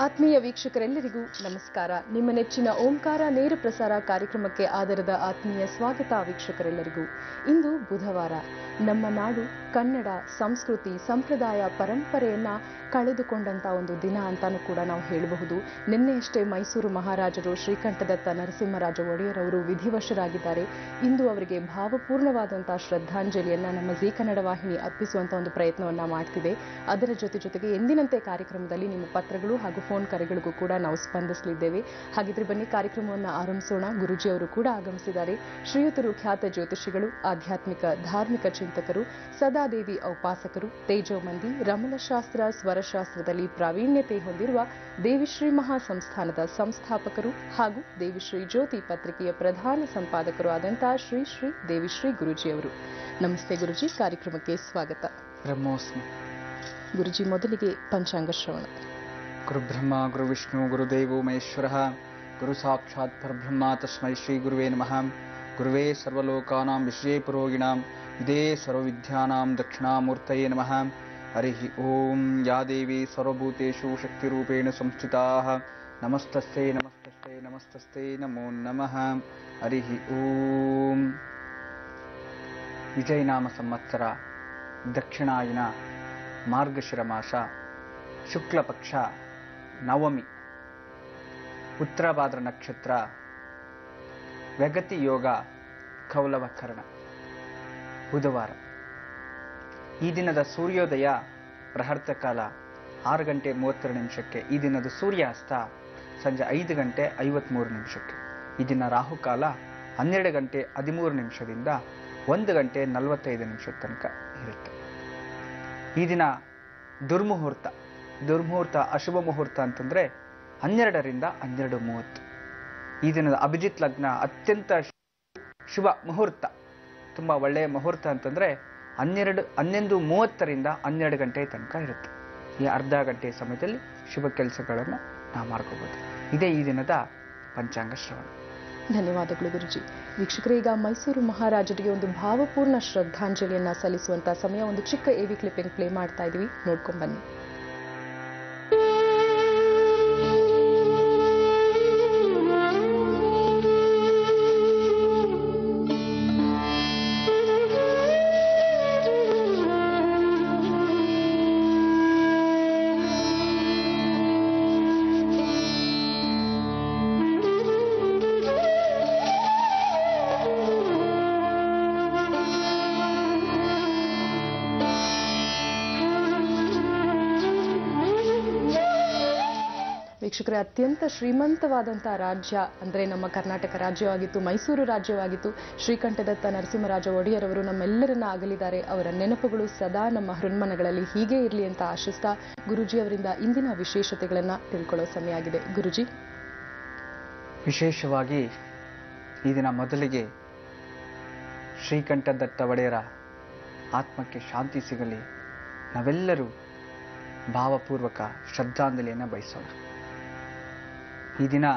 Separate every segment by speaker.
Speaker 1: ಆತ್ಮೀಯ ವೀಕ್ಷಕರೆಲ್ಲರಿಗೂ ನಮಸ್ಕಾರ. ನಿಮ್ಮ ನೆಚ್ಚಿನ ಓಂಕಾರ ನೇರ ಪ್ರಸಾರ ಕಾರ್ಯಕ್ರಮಕ್ಕೆ ಆದರದ ಆತ್ಮೀಯ ಸ್ವಾಗತ ವೀಕ್ಷಕರೆಲ್ಲರಿಗೂ. ಇಂದು ಬುಧವಾರ. ನಮ್ಮ ನಾಡು ಕನ್ನಡ ಸಂಸ್ಕೃತಿ ಸಂಪ್ರದಾಯ ಪರಂಪರೆಯನ್ನ ಕಳೆದುಕೊಂಡಂತ ಒಂದು ದಿನ ಅಂತಾನೂ ಕೂಡ ನಾವು ಹೇಳಬಹುದು. ನಿನ್ನೆಯಷ್ಟೇ ಮೈಸೂರು ಮಹಾರಾಜರು ಶ್ರೀಕಂಠದತ್ತ ನರಸಿಂಹರಾಜ ಒಡೆಯರ್ ಅವರು ವಿಧಿವಶರಾಗಿದ್ದಾರೆ. ಇಂದು ಅವರಿಗೆ ಭಾವಪೂರ್ಣವಾದಂತಹ ಶ್ರದ್ಧಾಂಜಲಿಯನ್ನ ನಮ್ಮ ಜೀ ಕನ್ನಡ ವಾಹಿನಿ ಅರ್ಪಿಸುವಂತ ಒಂದು ಪ್ರಯತ್ನವನ್ನ ಮಾಡ್ತಿದೆ. ಅದರ ಜೊತೆಗೆ ಎಂದಿನಂತೆ ಕಾರ್ಯಕ್ರಮದಲ್ಲಿ ನಿಮ್ಮ ಪತ್ರಗಳು ಹಾಗೂ ಫೋನ್ ಕರೆಗಳಿಗೂ ಕೂಡ ನಾವು ಸ್ಪಂದಿಸಲಿದ್ದೇವೆ. ಹಾಗಿದ್ರೆ ಬನ್ನಿ ಕಾರ್ಯಕ್ರಮವನ್ನು ಆರಂಭಿಸೋಣ. ಗುರುಜಿ ಅವರು ಕೂಡ ಆಗಮಿಸಿದ್ದಾರೆ. ಶ್ರೀಯುತರು ಖ್ಯಾತ ಜ್ಯೋತಿಷಿಗಳು, ಆಧ್ಯಾತ್ಮಿಕ ಧಾರ್ಮಿಕ ಚಿಂತಕರು, ಸದಾದೇವಿ ಔಪಾಸಕರು, ತೇಜೋಮಂದಿ, ರಮಣಶಾಸ್ತ್ರ ಸ್ವರಶಾಸ್ತ್ರದಲ್ಲಿ ಪ್ರಾವೀಣ್ಯತೆ ಹೊಂದಿರುವ ದೇವಿಶ್ರೀ ಮಹಾ ಸಂಸ್ಥಾನದ ಸಂಸ್ಥಾಪಕರು ಹಾಗೂ ದೇವಿಶ್ರೀ ಜ್ಯೋತಿ ಪತ್ರಿಕೆಯ ಪ್ರಧಾನ ಸಂಪಾದಕರು ಆದಂತಹ ಶ್ರೀ ಶ್ರೀ ದೇವಿಶ್ರೀ ಗುರುಜಿಯವರು. ನಮಸ್ತೆ ಗುರುಜಿ, ಕಾರ್ಯಕ್ರಮಕ್ಕೆ ಸ್ವಾಗತ.
Speaker 2: ಬ್ರಹ್ಮೋಸ್ಮಿ.
Speaker 1: ಗುರುಜಿ, ಮೊದಲಿಗೆ ಪಂಚಾಂಗ ಶ್ರವಣ.
Speaker 2: ಗುರು ಬ್ರಹ್ಮ ಗುರು ವಿಷ್ಣು ಗುರುದೇವೋ ಮಹೇಶ್ವರಃ ಗುರು ಸಾಕ್ಷಾತ್ ಪರಬ್ರಹ್ಮ ತಸ್ಮೈ ಶ್ರೀ ಗುರುವೇ ನಮಃ. ಗುರುವೇ ಸರ್ವಲೋಕಾನಾಂ ವಿಷಯೇ ಪುರೋಗಿಣಾಂ ಇದೇ ಸರ್ವವಿದ್ಯಾನಾಂ ದಕ್ಷಿಣಾಮೂರ್ತಯೇ ನಮಃ. ಹರಿ ಓಂ. ಯಾ ದೇವಿ ಸರ್ವಭೂತೇಷು ಶಕ್ತಿರೂಪೇಣ ಸಂಸ್ಥಿತಾಃ ನಮಸ್ತಸ್ತೆ ನಮಸ್ತಸ್ತೆ ನಮಸ್ತಸ್ತೆ ನಮೋ ನಮಃ. ಹರಿ ಓಂ. ವಿಜಯನಾಮ ಸಂವತ್ಸರ ದಕ್ಷಿಣಾಯನ ಮಾರ್ಗಶಿರ ಮಾಸ ಶುಕ್ಲ ಪಕ್ಷ ನವಮಿ, ಉತ್ತರಭಾದ್ರ ನಕ್ಷತ್ರ, ವ್ಯಗತಿ ಯೋಗ, ಕೌಲವಕರಣ, ಬುಧವಾರ. ಈ ದಿನದ ಸೂರ್ಯೋದಯ ಪ್ರಹರ್ತ ಕಾಲ 6:32. ಈ ದಿನದ ಸೂರ್ಯಾಸ್ತ ಸಂಜೆ 5:53. ಈ ದಿನ ರಾಹುಕಾಲ 12:13 1:45 ತನಕ ಇರುತ್ತೆ. ಈ ದಿನ ದುರ್ಮುಹೂರ್ತ ಅಶುಭ ಮುಹೂರ್ತ ಅಂತಂದ್ರೆ 12ರಿಂದ 12:30. ಈ ದಿನದ ಅಭಿಜಿತ್ ಲಗ್ನ ಅತ್ಯಂತ ಶುಭ ಮುಹೂರ್ತ, ತುಂಬಾ ಒಳ್ಳೆಯ ಮುಹೂರ್ತ ಅಂತಂದ್ರೆ 11:30ರಿಂದ 12 ಗಂಟೆ ತನಕ ಇರುತ್ತೆ. ಈ ಅರ್ಧ ಗಂಟೆ ಸಮಯದಲ್ಲಿ ಶುಭ ಕೆಲಸಗಳನ್ನ ನಾವು ಮಾಡ್ಕೋಬಹುದು. ಇದೇ ಈ ದಿನದ ಪಂಚಾಂಗ ಶ್ರವಣ.
Speaker 1: ಧನ್ಯವಾದಗಳು ಗುರುಜಿ. ವೀಕ್ಷಕರೇ, ಈಗ ಮೈಸೂರು ಮಹಾರಾಜರಿಗೆ ಒಂದು ಭಾವಪೂರ್ಣ ಶ್ರದ್ಧಾಂಜಲಿಯನ್ನ ಸಲ್ಲಿಸುವಂತ ಸಮಯ. ಒಂದು ಚಿಕ್ಕ ಎವಿ ಕ್ಲಿಪ್ಪಿಂಗ್ ಪ್ಲೇ ಮಾಡ್ತಾ ಇದೀವಿ, ನೋಡ್ಕೊಂಡ್ ಬನ್ನಿ. ವೀಕ್ಷಕರೇ, ಅತ್ಯಂತ ಶ್ರೀಮಂತವಾದಂತಹ ರಾಜ್ಯ ಅಂದ್ರೆ ನಮ್ಮ ಕರ್ನಾಟಕ ರಾಜ್ಯವಾಗಿತ್ತು, ಮೈಸೂರು ರಾಜ್ಯವಾಗಿತ್ತು. ಶ್ರೀಕಂಠದತ್ತ ನರಸಿಂಹರಾಜ ಒಡೆಯರ್ ಅವರು ನಮ್ಮೆಲ್ಲರನ್ನ ಅಗಲಿದ್ದಾರೆ. ಅವರ ನೆನಪುಗಳು ಸದಾ ನಮ್ಮ ಹೃನ್ಮನಗಳಲ್ಲಿ ಹೀಗೆ ಇರಲಿ ಅಂತ ಆಶಿಸ್ತಾ ಗುರುಜಿ ಅವರಿಂದ ಇಂದಿನ ವಿಶೇಷತೆಗಳನ್ನ ತಿಳ್ಕೊಳ್ಳೋ ಸಮಯ ಆಗಿದೆ. ಗುರುಜಿ,
Speaker 2: ವಿಶೇಷವಾಗಿ ಈ ದಿನ ಮೊದಲಿಗೆ ಶ್ರೀಕಂಠದತ್ತ ಒಡೆಯರ ಆತ್ಮಕ್ಕೆ ಶಾಂತಿ ಸಿಗಲಿ ನಾವೆಲ್ಲರೂ ಭಾವಪೂರ್ವಕ ಶ್ರದ್ಧಾಂಜಲಿಯನ್ನು ಬಯಸೋಣ. ಈ ದಿನ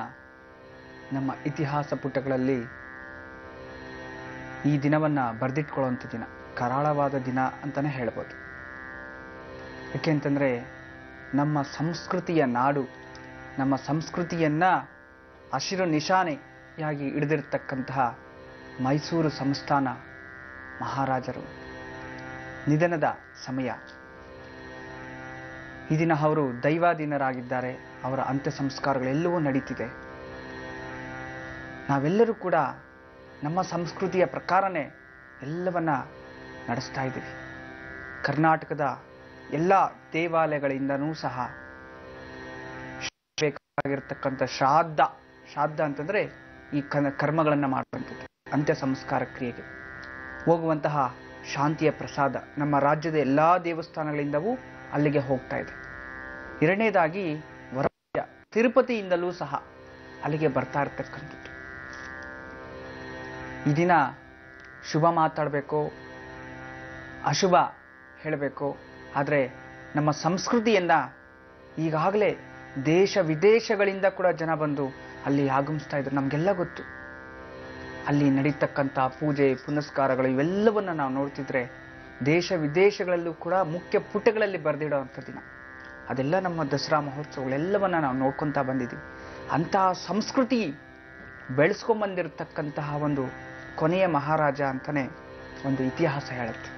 Speaker 2: ನಮ್ಮ ಇತಿಹಾಸ ಪುಟಗಳಲ್ಲಿ ಈ ದಿನವನ್ನ ಬರೆದಿಟ್ಕೊಳ್ಳುವಂಥ ದಿನ, ಕರಾಳವಾದ ದಿನ ಅಂತಾನೆ ಹೇಳ್ಬೋದು. ಯಾಕೆಂತಂದ್ರೆ ನಮ್ಮ ಸಂಸ್ಕೃತಿಯ ನಾಡು, ನಮ್ಮ ಸಂಸ್ಕೃತಿಯನ್ನ ಹಸಿರು ನಿಶಾನೆಯಾಗಿ ಹಿಡಿದಿರ್ತಕ್ಕಂತಹ ಮೈಸೂರು ಸಂಸ್ಥಾನ ಮಹಾರಾಜರು ನಿಧನದ ಸಮಯ. ಈ ದಿನ ಅವರು ದೈವಾಧೀನರಾಗಿದ್ದಾರೆ. ಅವರ ಅಂತ್ಯ ಸಂಸ್ಕಾರಗಳೆಲ್ಲವೂ ನಡೀತಿದೆ. ನಾವೆಲ್ಲರೂ ಕೂಡ ನಮ್ಮ ಸಂಸ್ಕೃತಿಯ ಪ್ರಕಾರನೇ ಎಲ್ಲವನ್ನ ನಡೆಸ್ತಾ ಇದ್ದೀವಿ. ಕರ್ನಾಟಕದ ಎಲ್ಲ ದೇವಾಲಯಗಳಿಂದನೂ ಸಹ ಬೇಕಾಗಿರ್ತಕ್ಕಂಥ ಶ್ರಾದ್ದ ಅಂತಂದ್ರೆ ಈ ಕರ್ಮಗಳನ್ನ ಮಾಡುವಂಥದ್ದು, ಅಂತ್ಯ ಸಂಸ್ಕಾರ ಕ್ರಿಯೆಗೆ ಹೋಗುವಂತಹ ಶಾಂತಿಯ ಪ್ರಸಾದ ನಮ್ಮ ರಾಜ್ಯದ ಎಲ್ಲಾ ದೇವಸ್ಥಾನಗಳಿಂದವೂ ಅಲ್ಲಿಗೆ ಹೋಗ್ತಾ ಇದೆ. ಎರಡನೇದಾಗಿ ತಿರುಪತಿಯಿಂದಲೂ ಸಹ ಅಲ್ಲಿಗೆ ಬರ್ತಾ ಇರ್ತಕ್ಕಂಥದ್ದು. ಈ ದಿನ ಶುಭ ಮಾತಾಡಬೇಕು, ಅಶುಭ ಹೇಳಬೇಕು, ಆದರೆ ನಮ್ಮ ಸಂಸ್ಕೃತಿಯನ್ನ ಈಗಾಗಲೇ ದೇಶ ವಿದೇಶಗಳಿಂದ ಕೂಡ ಜನ ಬಂದು ಅಲ್ಲಿ ಆಗಮಿಸ್ತಾ ಇದ್ರು. ನಮಗೆಲ್ಲ ಗೊತ್ತು. ಅಲ್ಲಿ ನಡೀತಕ್ಕಂಥ ಪೂಜೆ ಪುನಸ್ಕಾರಗಳು ಇವೆಲ್ಲವನ್ನ ನಾವು ನೋಡ್ತಿದ್ರೆ ದೇಶ ವಿದೇಶಗಳಲ್ಲೂ ಕೂಡ ಮುಖ್ಯ ಪುಟಗಳಲ್ಲಿ ಬರೆದಿಡುವಂಥ ದಿನ. ಅದೆಲ್ಲ ನಮ್ಮ ದಸರಾ ಮಹೋತ್ಸವಗಳೆಲ್ಲವನ್ನ ನಾವು ನೋಡ್ಕೊತಾ ಬಂದಿದ್ದೀವಿ. ಅಂತಹ ಸಂಸ್ಕೃತಿ ಬೆಳೆಸ್ಕೊಂಬಂದಿರತಕ್ಕಂತಹ ಒಂದು ಕೊನೆಯ ಮಹಾರಾಜ ಅಂತಾನೆ ಒಂದು ಇತಿಹಾಸ ಹೇಳುತ್ತೆ.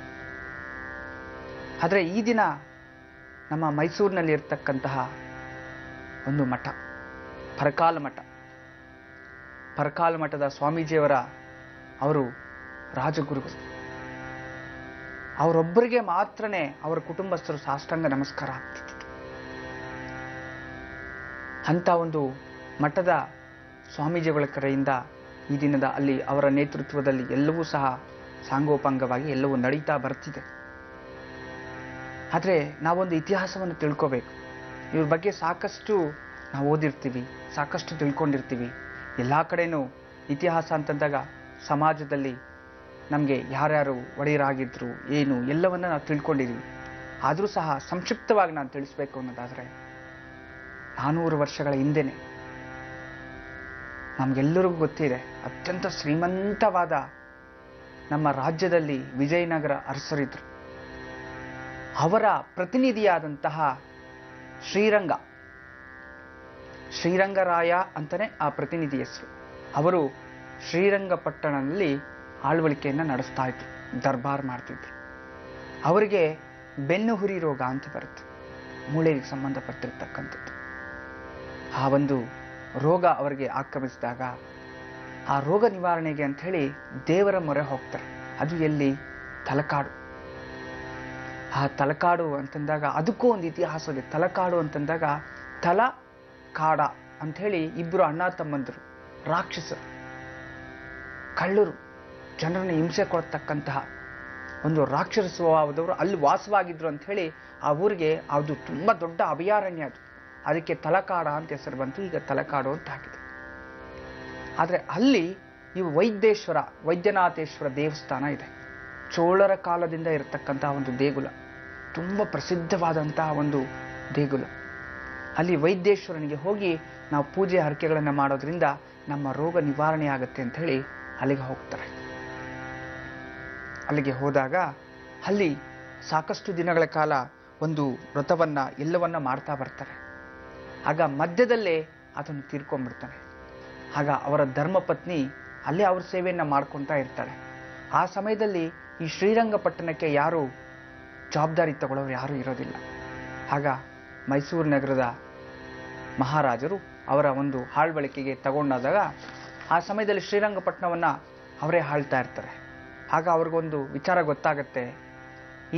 Speaker 2: ಆದರೆ ಈ ದಿನ ನಮ್ಮ ಮೈಸೂರಿನಲ್ಲಿ ಇರ್ತಕ್ಕಂತಹ ಒಂದು ಮಠ, ಪರಕಾಲ ಮಠ, ಪರಕಾಲ ಮಠದ ಸ್ವಾಮೀಜಿಯವರ ಅವರು ರಾಜಗುರುಗಳು. ಅವರೊಬ್ಬರಿಗೆ ಮಾತ್ರನೇ ಅವರ ಕುಟುಂಬಸ್ಥರು ಸಾಷ್ಟಾಂಗ ನಮಸ್ಕಾರ ಆಗ್ತಿತ್ತು. ಅಂತ ಒಂದು ಮಠದ ಸ್ವಾಮೀಜಿಗಳ ಕರೆಯಿಂದ ಈ ದಿನದ ಅಲ್ಲಿ ಅವರ ನೇತೃತ್ವದಲ್ಲಿ ಎಲ್ಲವೂ ಸಹ ಸಾಂಗೋಪಾಂಗವಾಗಿ ಎಲ್ಲವೂ ನಡೀತಾ ಬರ್ತಿದೆ. ಆದರೆ ನಾವೊಂದು ಇತಿಹಾಸವನ್ನು ತಿಳ್ಕೋಬೇಕು. ಇವ್ರ ಬಗ್ಗೆ ಸಾಕಷ್ಟು ನಾವು ಓದಿರ್ತೀವಿ, ಸಾಕಷ್ಟು ತಿಳ್ಕೊಂಡಿರ್ತೀವಿ. ಎಲ್ಲ ಕಡೆನೂ ಇತಿಹಾಸ ಅಂತಂದಾಗ ಸಮಾಜದಲ್ಲಿ ನಮಗೆ ಯಾರ್ಯಾರು ಒಡೆಯರಾಗಿದ್ರು ಏನು ಎಲ್ಲವನ್ನ ನಾವು ತಿಳ್ಕೊಂಡಿದ್ದೀವಿ. ಆದರೂ ಸಹ ಸಂಕ್ಷಿಪ್ತವಾಗಿ ನಾನು ತಿಳಿಸ್ಬೇಕು ಅನ್ನೋದಾದರೆ 400 ವರ್ಷಗಳ ಹಿಂದೆನೆ ನಮಗೆಲ್ಲರಿಗೂ ಗೊತ್ತಿದೆ, ಅತ್ಯಂತ ಶ್ರೀಮಂತವಾದ ನಮ್ಮ ರಾಜ್ಯದಲ್ಲಿ ವಿಜಯನಗರ ಅರಸರಿದ್ರು. ಅವರ ಪ್ರತಿನಿಧಿಯಾದಂತಹ ಶ್ರೀರಂಗರಾಯ ಅಂತಾನೆ ಆ ಪ್ರತಿನಿಧಿ ಹೆಸರು. ಅವರು ಶ್ರೀರಂಗಪಟ್ಟಣದಲ್ಲಿ ಆಳ್ವಳಿಕೆಯನ್ನು ನಡೆಸ್ತಾ ಇದ್ರು, ದರ್ಬಾರ್ ಮಾಡ್ತಿದ್ರು. ಅವರಿಗೆ ಬೆನ್ನುಹುರಿ ರೋಗ ಅಂತ ಬರುತ್ತೆ, ಮೂಳೆಗೆ ಸಂಬಂಧಪಟ್ಟಿರ್ತಕ್ಕಂಥದ್ದು. ಆ ಒಂದು ರೋಗ ಅವರಿಗೆ ಆಕ್ರಮಿಸಿದಾಗ ಆ ರೋಗ ನಿವಾರಣೆಗೆ ಅಂತ ಹೇಳಿ ದೇವರ ಮೊರೆ ಹೋಗ್ತಾರೆ. ಅದು ಎಲ್ಲಿ? ತಲಕಾಡು. ಆ ತಲಕಾಡು ಅಂತಂದಾಗ ಅದಕ್ಕೂ ಒಂದು ಇತಿಹಾಸ ಇದೆ. ತಲಕಾಡು ಅಂತಂದಾಗ ಕಾಡ ಅಂತ ಹೇಳಿ ಇಬ್ಬರು ಅಣ್ಣ ತಮ್ಮಂದರು, ರಾಕ್ಷಸರು, ಕಳ್ಳರು, ಜನರನ್ನು ಹಿಂಸೆ ಕೊಡ್ತಕ್ಕಂತಹ ಒಂದು ರಾಕ್ಷಸ ಸ್ವಭಾವದವರು ಅಲ್ಲಿ ವಾಸವಾಗಿದ್ರು ಅಂತ ಹೇಳಿ ಆ ಊರಿಗೆ ಅದು ತುಂಬಾ ದೊಡ್ಡ ಅಭಯಾರಣ್ಯ. ಅದಕ್ಕೆ ತಲಕಾಡ ಅಂತ ಹೆಸರು ಬಂತು. ಈಗ ತಲಕಾಡು ಅಂತ ಹಾಕಿದೆ. ಆದರೆ ಅಲ್ಲಿ ಇವು ವೈದ್ಯನಾಥೇಶ್ವರ ದೇವಸ್ಥಾನ ಇದೆ. ಚೋಳರ ಕಾಲದಿಂದ ಇರತಕ್ಕಂತಹ ಒಂದು ದೇಗುಲ, ತುಂಬಾ ಪ್ರಸಿದ್ಧವಾದಂತಹ ಒಂದು ದೇಗುಲ. ಅಲ್ಲಿ ವೈದ್ಯೇಶ್ವರನಿಗೆ ಹೋಗಿ ನಾವು ಪೂಜೆ ಹರಕೆಗಳನ್ನು ಮಾಡೋದ್ರಿಂದ ನಮ್ಮ ರೋಗ ನಿವಾರಣೆ ಆಗುತ್ತೆ ಅಂತ ಹೇಳಿ ಅಲ್ಲಿಗೆ ಹೋಗ್ತಾರೆ. ಅಲ್ಲಿಗೆ ಹೋದಾಗ ಅಲ್ಲಿ ಸಾಕಷ್ಟು ದಿನಗಳ ಕಾಲ ಒಂದು ವ್ರತವನ್ನ ಎಲ್ಲವನ್ನ ಮಾಡ್ತಾ ಬರ್ತಾರೆ. ಆಗ ಮಧ್ಯದಲ್ಲೇ ಅದನ್ನು ತೀರ್ಕೊಂಡ್ಬಿಡ್ತಾನೆ. ಆಗ ಅವರ ಧರ್ಮಪತ್ನಿ ಅಲ್ಲೇ ಅವ್ರ ಸೇವೆಯನ್ನ ಮಾಡ್ಕೊತಾ ಇರ್ತಾಳೆ. ಆ ಸಮಯದಲ್ಲಿ ಈ ಶ್ರೀರಂಗಪಟ್ಟಣಕ್ಕೆ ಯಾರು ಜವಾಬ್ದಾರಿ ತಗೊಳ್ಳೋರು ಯಾರೂ ಇರೋದಿಲ್ಲ. ಆಗ ಮೈಸೂರು ನಗರದ ಮಹಾರಾಜರು ಅವರ ಒಂದು ಆಳ್ವಳಿಕೆಗೆ ತಗೊಂಡಾದಾಗ ಆ ಸಮಯದಲ್ಲಿ ಶ್ರೀರಂಗಪಟ್ಟಣವನ್ನ ಅವರೇ ಆಳ್ತಾ ಇರ್ತಾರೆ. ಆಗ ಅವ್ರಿಗೊಂದು ವಿಚಾರ ಗೊತ್ತಾಗತ್ತೆ,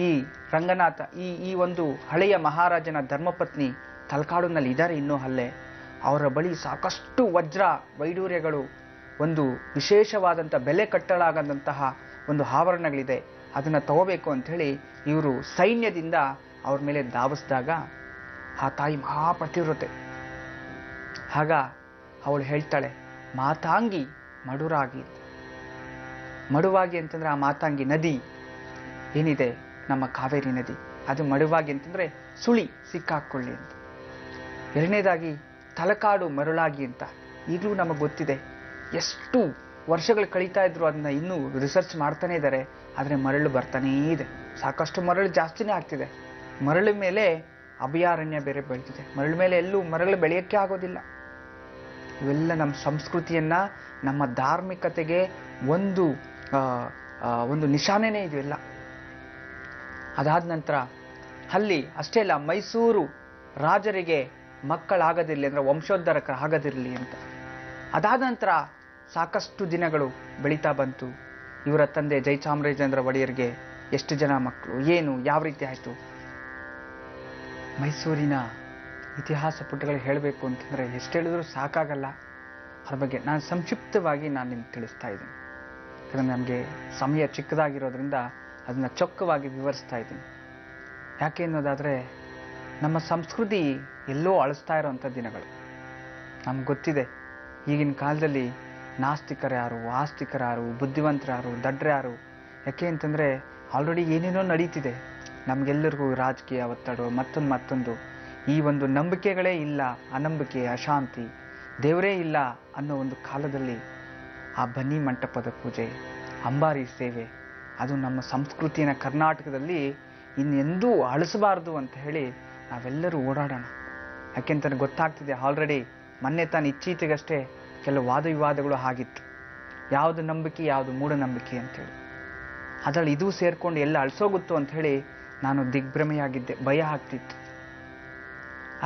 Speaker 2: ಈ ರಂಗನಾಥ ಈ ಒಂದು ಹಳೆಯ ಮಹಾರಾಜನ ಧರ್ಮಪತ್ನಿ ತಲಕಾಡಿನಲ್ಲಿ ಇದ್ದಾರೆ ಇನ್ನೂ ಅಲ್ಲೇ. ಅವರ ಬಳಿ ಸಾಕಷ್ಟು ವಜ್ರ ವೈಡೂರ್ಯಗಳು, ಒಂದು ವಿಶೇಷವಾದಂಥ ಬೆಲೆ ಕಟ್ಟಲಾಗದಂತಹ ಒಂದು ಆಭರಣಗಳಿದೆ, ಅದನ್ನು ತಗೋಬೇಕು ಅಂಥೇಳಿ ಇವರು ಸೈನ್ಯದಿಂದ ಅವ್ರ ಮೇಲೆ ಧಾವಿಸಿದಾಗ ಆ ತಾಯಿ ಮಹಾಪತಿವ್ರತೆ. ಆಗ ಅವಳು ಹೇಳ್ತಾಳೆ, ಮಾತಾಂಗಿ ಮಡುರಾಗಿ. ಮಡುವಾಗಿ ಅಂತಂದ್ರೆ ಆ ಮಾತಾಂಗಿ ನದಿ ಏನಿದೆ ನಮ್ಮ ಕಾವೇರಿ ನದಿ, ಅದು ಮಡುವಾಗಿ ಅಂತಂದ್ರೆ ಸುಳಿ ಸಿಕ್ಕಾಕೊಳ್ಳಿ ಅಂತ. ಎರಡನೇದಾಗಿ ತಲಕಾಡು ಮರುಳಾಗಿ ಅಂತ. ಈಗಲೂ ನಮಗೆ ಗೊತ್ತಿದೆ, ಎಷ್ಟು ವರ್ಷಗಳು ಕಳೀತಾ ಇದ್ರು ಅದನ್ನ ಇನ್ನೂ ರಿಸರ್ಚ್ ಮಾಡ್ತಾನೆ ಇದ್ದಾರೆ. ಆದರೆ ಮರಳು ಬರ್ತಾನೇ ಇದೆ, ಸಾಕಷ್ಟು ಮರಳು ಜಾಸ್ತಿನೇ ಆಗ್ತಿದೆ. ಮರಳು ಮೇಲೆ ಅಭಯಾರಣ್ಯ ಬೇರೆ ಬೆಳೆದಿದೆ. ಮರಳು ಮೇಲೆ ಎಲ್ಲೂ ಮರಳು ಬೆಳೆಯೋಕ್ಕೆ ಆಗೋದಿಲ್ಲ. ಇವೆಲ್ಲ ನಮ್ಮ ಸಂಸ್ಕೃತಿಯನ್ನ, ನಮ್ಮ ಧಾರ್ಮಿಕತೆಗೆ ಒಂದು ನಿಶಾನೆನೇ ಇದೆಲ್ಲ. ಅದಾದ ನಂತರ ಅಲ್ಲಿ ಅಷ್ಟೇ ಅಲ್ಲ, ಮೈಸೂರು ರಾಜರಿಗೆ ಮಕ್ಕಳಾಗದಿರಲಿ ಅಂದ್ರೆ ವಂಶೋದ್ಧಾರಕ ಆಗದಿರಲಿ ಅಂತ. ಅದಾದ ನಂತರ ಸಾಕಷ್ಟು ದಿನಗಳು ಬೆಳೀತಾ ಬಂತು. ಇವರ ತಂದೆ ಜಯಚಾಮರಾಜೇಂದ್ರ ಒಡೆಯರ್ಗೆ ಎಷ್ಟು ಜನ ಮಕ್ಕಳು, ಏನು ಯಾವ ರೀತಿ ಆಯಿತು. ಮೈಸೂರಿನ ಇತಿಹಾಸ ಪುಟಗಳು ಹೇಳಬೇಕು ಅಂತಂದರೆ ಎಷ್ಟು ಹೇಳಿದ್ರು ಸಾಕಾಗಲ್ಲ. ಅದ್ರ ಬಗ್ಗೆ ನಾನು ಸಂಕ್ಷಿಪ್ತವಾಗಿ ನಾನು ನಿಮ್ಗೆ ತಿಳಿಸ್ತಾ ಇದ್ದೀನಿ. ಯಾಕಂದರೆ ನಮಗೆ ಸಮಯ ಚಿಕ್ಕದಾಗಿರೋದ್ರಿಂದ ಅದನ್ನು ಚೊಕ್ಕವಾಗಿ ವಿವರಿಸ್ತಾ ಇದ್ದೀನಿ. ಯಾಕೆ ಅನ್ನೋದಾದರೆ ನಮ್ಮ ಸಂಸ್ಕೃತಿ ಎಲ್ಲೋ ಅಳಿಸ್ತಾ ಇರೋವಂಥ ದಿನಗಳು. ನಮ್ಗೆ ಗೊತ್ತಿದೆ ಈಗಿನ ಕಾಲದಲ್ಲಿ ನಾಸ್ತಿಕರ್ಯಾರು, ಆಸ್ತಿಕರ್ಯಾರು, ಬುದ್ಧಿವಂತರ್ಯಾರು, ದಡ್ರ್ಯಾರು. ಯಾಕೆ ಅಂತಂದರೆ ಆಲ್ರೆಡಿ ಏನೇನೋ ನಡೀತಿದೆ. ನಮಗೆಲ್ಲರಿಗೂ ರಾಜಕೀಯ ಒತ್ತಡ, ಮತ್ತೊಂದು ಈ ಒಂದು ನಂಬಿಕೆಗಳೇ ಇಲ್ಲ, ಅನಂಬಿಕೆ, ಅಶಾಂತಿ, ದೇವರೇ ಇಲ್ಲ ಅನ್ನೋ ಒಂದು ಕಾಲದಲ್ಲಿ ಆ ಬನ್ನಿ ಮಂಟಪದ ಪೂಜೆ, ಅಂಬಾರಿ ಸೇವೆ, ಅದು ನಮ್ಮ ಸಂಸ್ಕೃತಿಯನ್ನು ಕರ್ನಾಟಕದಲ್ಲಿ ಇನ್ನೆಂದೂ ಅಳಿಸಬಾರ್ದು ಅಂತ ಹೇಳಿ ನಾವೆಲ್ಲರೂ ಓಡಾಡೋಣ. ಯಾಕೆಂತಂದ್ರೆ ಗೊತ್ತಾಗ್ತಿದೆ, ಆಲ್ರೆಡಿ ಮೊನ್ನೆ ತಾನು ಇತ್ತೀಚೆಗಷ್ಟೇ ಕೆಲವು ವಾದ ವಿವಾದಗಳು ಆಗಿತ್ತು. ಯಾವುದು ನಂಬಿಕೆ, ಯಾವುದು ಮೂಢನಂಬಿಕೆ ಅಂತೇಳಿ. ಅದರಲ್ಲಿ ಇದು ಸೇರ್ಕೊಂಡು ಎಲ್ಲ ಅಳಿಸೋಗುತ್ತೋ ಅಂಥೇಳಿ ನಾನು ದಿಗ್ಭ್ರಮೆಯಾಗಿದ್ದೆ, ಭಯ ಆಗ್ತಿತ್ತು.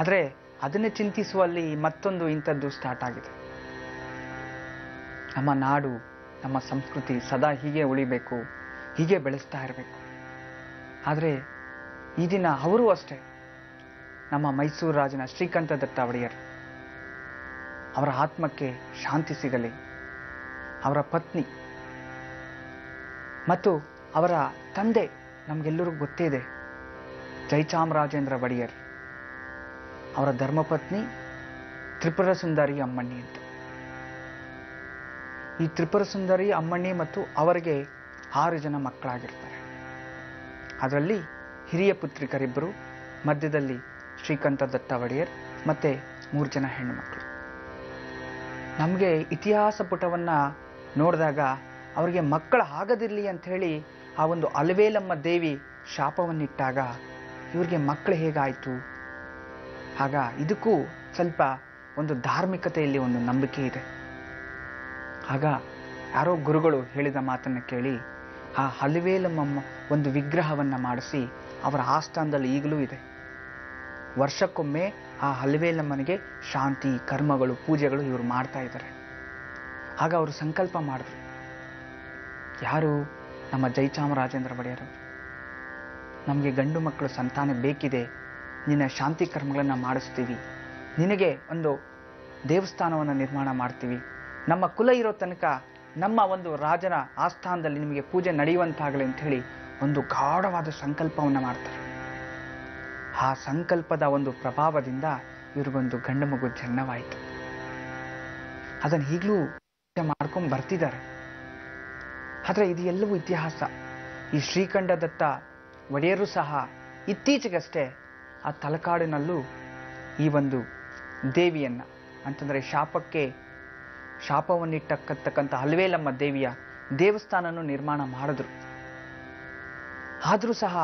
Speaker 2: ಆದರೆ ಅದನ್ನೇ ಚಿಂತಿಸುವಲ್ಲಿ ಮತ್ತೊಂದು ಇಂಥದ್ದು ಸ್ಟಾರ್ಟ್ ಆಗಿದೆ. ನಮ್ಮ ನಾಡು, ನಮ್ಮ ಸಂಸ್ಕೃತಿ ಸದಾ ಹೀಗೆ ಉಳಿಬೇಕು, ಹೀಗೆ ಬೆಳೆಸ್ತಾ ಇರಬೇಕು. ಆದರೆ ಈ ದಿನ ಅವರು ಅಷ್ಟೇ, ನಮ್ಮ ಮೈಸೂರು ರಾಜನ ಶ್ರೀಕಂಠ ದತ್ತ ಒಡೆಯರ್, ಅವರ ಆತ್ಮಕ್ಕೆ ಶಾಂತಿ ಸಿಗಲಿ. ಅವರ ಪತ್ನಿ ಮತ್ತು ಅವರ ತಂದೆ ನಮಗೆಲ್ಲರಿಗೂ ಗೊತ್ತೇ ಇದೆ, ಜಯಚಾಮರಾಜೇಂದ್ರ ಒಡೆಯರ್. ಅವರ ಧರ್ಮಪತ್ನಿ ತ್ರಿಪುರ ಸುಂದರಿ ಅಮ್ಮಣ್ಣಿ ಅಂತ. ಈ ತ್ರಿಪುರ ಸುಂದರಿ ಅಮ್ಮಣ್ಣಿ ಮತ್ತು ಅವರಿಗೆ 6 ಜನ ಮಕ್ಕಳಾಗಿರ್ತಾರೆ. ಅದರಲ್ಲಿ ಹಿರಿಯ ಪುತ್ರಿಕರಿಬ್ಬರು, ಮಧ್ಯದಲ್ಲಿ ಶ್ರೀಕಂಠ ದತ್ತ ಒಡೆಯರ್, ಮತ್ತೆ 3 ಜನ ಹೆಣ್ಣು ಮಕ್ಕಳು. ನಮಗೆ ಇತಿಹಾಸ ಪುಟವನ್ನ ನೋಡಿದಾಗ ಅವರಿಗೆ ಮಕ್ಕಳು ಆಗದಿರಲಿ ಅಂತ ಹೇಳಿ ಆ ಒಂದು ಅಲವೇಲಮ್ಮ ದೇವಿ ಶಾಪವನ್ನಿಟ್ಟಾಗ ಇವರಿಗೆ ಮಕ್ಕಳು ಹೇಗಾಯಿತು? ಆಗ ಇದಕ್ಕೂ ಸ್ವಲ್ಪ ಒಂದು ಧಾರ್ಮಿಕತೆಯಲ್ಲಿ ಒಂದು ನಂಬಿಕೆ ಇದೆ. ಆಗ ಯಾರೋ ಗುರುಗಳು ಹೇಳಿದ ಮಾತನ್ನು ಕೇಳಿ ಆ ಅಲವೇಲಮ್ಮ ಒಂದು ವಿಗ್ರಹವನ್ನು ಮಾಡಿಸಿ ಅವರ ಆಸ್ಥಾನದಲ್ಲಿ ಈಗಲೂ ಇದೆ. ವರ್ಷಕ್ಕೊಮ್ಮೆ ಆ ಅಲವೇಲಮ್ಮನಿಗೆ ಶಾಂತಿ, ಕರ್ಮಗಳು, ಪೂಜೆಗಳು ಇವರು ಮಾಡ್ತಾ ಇದ್ದಾರೆ. ಆಗ ಅವರು ಸಂಕಲ್ಪ ಮಾಡಿದ್ರು. ಯಾರು? ನಮ್ಮ ಜಯಚಾಮರಾಜೇಂದ್ರ ಒಡೆಯರ್. ನಮಗೆ ಗಂಡು ಮಕ್ಕಳು ಸಂತಾನ ಬೇಕಿದೆ, ನಿನ್ನ ಶಾಂತಿ ಕರ್ಮಗಳನ್ನು ಮಾಡಿಸ್ತೀವಿ, ನಿನಗೆ ಒಂದು ದೇವಸ್ಥಾನವನ್ನು ನಿರ್ಮಾಣ ಮಾಡ್ತೀವಿ, ನಮ್ಮ ಕುಲ ಇರೋ ತನಕ ನಮ್ಮ ಒಂದು ರಾಜನ ಆಸ್ಥಾನದಲ್ಲಿ ನಿಮಗೆ ಪೂಜೆ ನಡೆಯುವಂತಾಗಲಿ ಅಂತ ಹೇಳಿ ಒಂದು ಗಾಢವಾದ ಸಂಕಲ್ಪವನ್ನು ಮಾಡ್ತಾರೆ. ಆ ಸಂಕಲ್ಪದ ಒಂದು ಪ್ರಭಾವದಿಂದ ಇವ್ರಿಗೊಂದು ಗಂಡು ಮಗು ಜನ್ಮವಾಯಿತು. ಅದನ್ನು ಈಗಲೂ ಮಾಡ್ಕೊಂಡು ಬರ್ತಿದ್ದಾರೆ. ಆದರೆ ಇದು ಎಲ್ಲವೂ ಇತಿಹಾಸ. ಈ ಶ್ರೀಕಂಠ ದತ್ತ ಒಡೆಯರು ಸಹ ಇತ್ತೀಚೆಗಷ್ಟೇ ಆ ತಲಕಾಡಿನಲ್ಲೂ ಈ ಒಂದು ದೇವಿಯನ್ನ, ಅಂತಂದರೆ ಶಾಪವನ್ನಿಟ್ಟಕ್ಕಂಥ ಅಲವೇಲಮ್ಮ ದೇವಿಯ ದೇವಸ್ಥಾನವನ್ನು ನಿರ್ಮಾಣ ಮಾಡಿದ್ರು. ಆದರೂ ಸಹ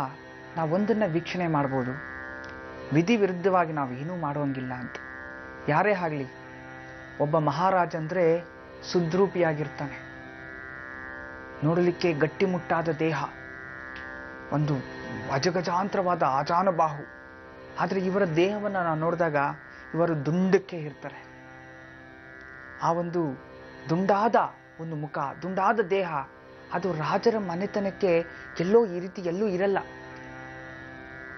Speaker 2: ನಾವೊಂದನ್ನು ವೀಕ್ಷಣೆ ಮಾಡ್ಬೋದು, ವಿಧಿ ವಿರುದ್ಧವಾಗಿ ನಾವು ಏನೂ ಮಾಡುವಂಗಿಲ್ಲ ಅಂತ. ಯಾರೇ ಆಗಲಿ, ಒಬ್ಬ ಮಹಾರಾಜ ಅಂದರೆ ಸುದ್ರೂಪಿಯಾಗಿರ್ತಾನೆ, ನೋಡಲಿಕ್ಕೆ ಗಟ್ಟಿಮುಟ್ಟಾದ ದೇಹ, ಒಂದು ಅಜಗಜಾಂತರವಾದ ಆಜಾನುಬಾಹು. ಆದರೆ ಇವರ ದೇಹವನ್ನು ನಾವು ನೋಡಿದಾಗ ಇವರು ದುಂಡಕ್ಕೆ ಇರ್ತಾರೆ. ಆ ಒಂದು ದುಂಡಾದ ಒಂದು ಮುಖ, ದುಂಡಾದ ದೇಹ, ಅದು ರಾಜರ ಮನೆತನಕ್ಕೆ ಎಲ್ಲೋ ಈ ರೀತಿ ಎಲ್ಲೂ ಇರಲ್ಲ.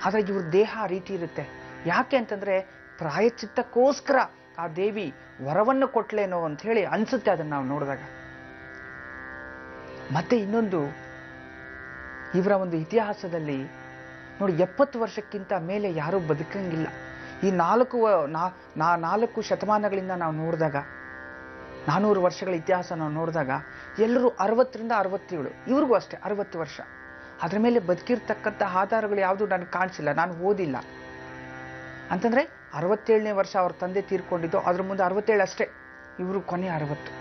Speaker 2: ಆದರೆ ಇವ್ರ ದೇಹ ಆ ರೀತಿ ಇರುತ್ತೆ. ಯಾಕೆ ಅಂತಂದ್ರೆ ಪ್ರಾಯಶ್ಚಿತ್ತಕ್ಕೋಸ್ಕರ ಆ ದೇವಿ ವರವನ್ನು ಕೊಟ್ಲೇನೋ ಅಂತ ಹೇಳಿ ಅನ್ಸುತ್ತೆ ಅದನ್ನು ನಾವು ನೋಡಿದಾಗ. ಮತ್ತೆ ಇನ್ನೊಂದು, ಇವರ ಒಂದು ಇತಿಹಾಸದಲ್ಲಿ ನೋಡಿ, 70 ವರ್ಷಕ್ಕಿಂತ ಮೇಲೆ ಯಾರೂ ಬದುಕಂಗಿಲ್ಲ. ಈ 4 ಶತಮಾನಗಳಿಂದ ನಾವು ನೋಡಿದಾಗ, 400 ವರ್ಷಗಳ ಇತಿಹಾಸ ನಾವು ನೋಡಿದಾಗ ಎಲ್ಲರೂ 60ರಿಂದ 67, ಇವ್ರಿಗೂ ಅಷ್ಟೇ 60 ವರ್ಷ. ಅದ್ರ ಮೇಲೆ ಬದುಕಿರ್ತಕ್ಕಂಥ ಆಧಾರಗಳು ಯಾವುದು ನನಗೆ ಕಾಣಿಸಿಲ್ಲ, ನಾನು ಓದಿಲ್ಲ. ಅಂತಂದ್ರೆ 67ನೇ ವರ್ಷ ಅವ್ರ ತಂದೆ ತೀರ್ಕೊಂಡಿದ್ದು, ಅದ್ರ ಮುಂದೆ 67 ಅಷ್ಟೇ, ಇವರು ಕೊನೆ 60.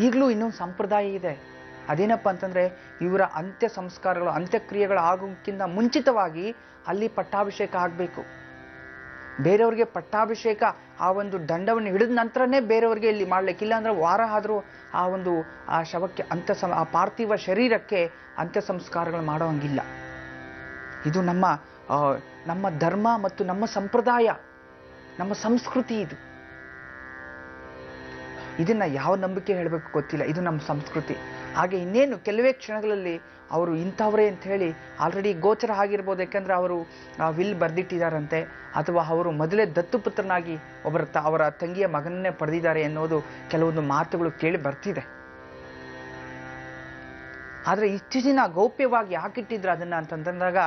Speaker 2: ಈಗಲೂ ಇನ್ನೊಂದು ಸಂಪ್ರದಾಯ ಇದೆ. ಅದೇನಪ್ಪ ಅಂತಂದ್ರೆ ಇವರ ಅಂತ್ಯ ಸಂಸ್ಕಾರಗಳು, ಅಂತ್ಯಕ್ರಿಯೆಗಳು ಆಗೋಕ್ಕಿಂತ ಮುಂಚಿತವಾಗಿ ಅಲ್ಲಿ ಪಟ್ಟಾಭಿಷೇಕ ಆಗಬೇಕು. ಬೇರೆಯವ್ರಿಗೆ ಪಟ್ಟಾಭಿಷೇಕ ಆ ಒಂದು ದಂಡವನ್ನು ಹಿಡಿದ ನಂತರನೇ ಬೇರೆಯವ್ರಿಗೆ ಇಲ್ಲಿ ಮಾಡ್ಲಿಕ್ಕಿಲ್ಲ. ಅಂದ್ರೆ ವಾರ ಆದರೂ ಆ ಶವಕ್ಕೆ ಆ ಪಾರ್ಥಿವ ಶರೀರಕ್ಕೆ ಅಂತ್ಯ ಸಂಸ್ಕಾರಗಳು ಮಾಡೋಂಗಿಲ್ಲ. ಇದು ನಮ್ಮ ಧರ್ಮ ಮತ್ತು ನಮ್ಮ ಸಂಪ್ರದಾಯ, ನಮ್ಮ ಸಂಸ್ಕೃತಿ. ಇದನ್ನ ಯಾವ ನಂಬಿಕೆ ಹೇಳಬೇಕು ಗೊತ್ತಿಲ್ಲ, ಇದು ನಮ್ಮ ಸಂಸ್ಕೃತಿ. ಹಾಗೆ ಇನ್ನೇನು ಕೆಲವೇ ಕ್ಷಣಗಳಲ್ಲಿ ಅವರು ಇಂಥವರೇ ಅಂತ ಹೇಳಿ ಆಲ್ರೆಡಿ ಗೋಚರ ಆಗಿರ್ಬೋದು. ಯಾಕೆಂದ್ರೆ ಅವರು ವಿಲ್ ಬರೆದಿಟ್ಟಿದ್ದಾರಂತೆ, ಅಥವಾ ಅವರು ಮೊದಲೇ ದತ್ತುಪುತ್ರನಾಗಿ ಅವರ ತಂಗಿಯ ಮಗನನ್ನೇ ಪಡೆದಿದ್ದಾರೆ ಎನ್ನುವುದು ಕೆಲವೊಂದು ಮಾತುಗಳು ಕೇಳಿ ಬರ್ತಿದೆ. ಆದರೆ ಇಷ್ಟು ದಿನ ಗೌಪ್ಯವಾಗಿ ಯಾಕಿಟ್ಟಿದ್ರು ಅದನ್ನ ಅಂತಂದಾಗ,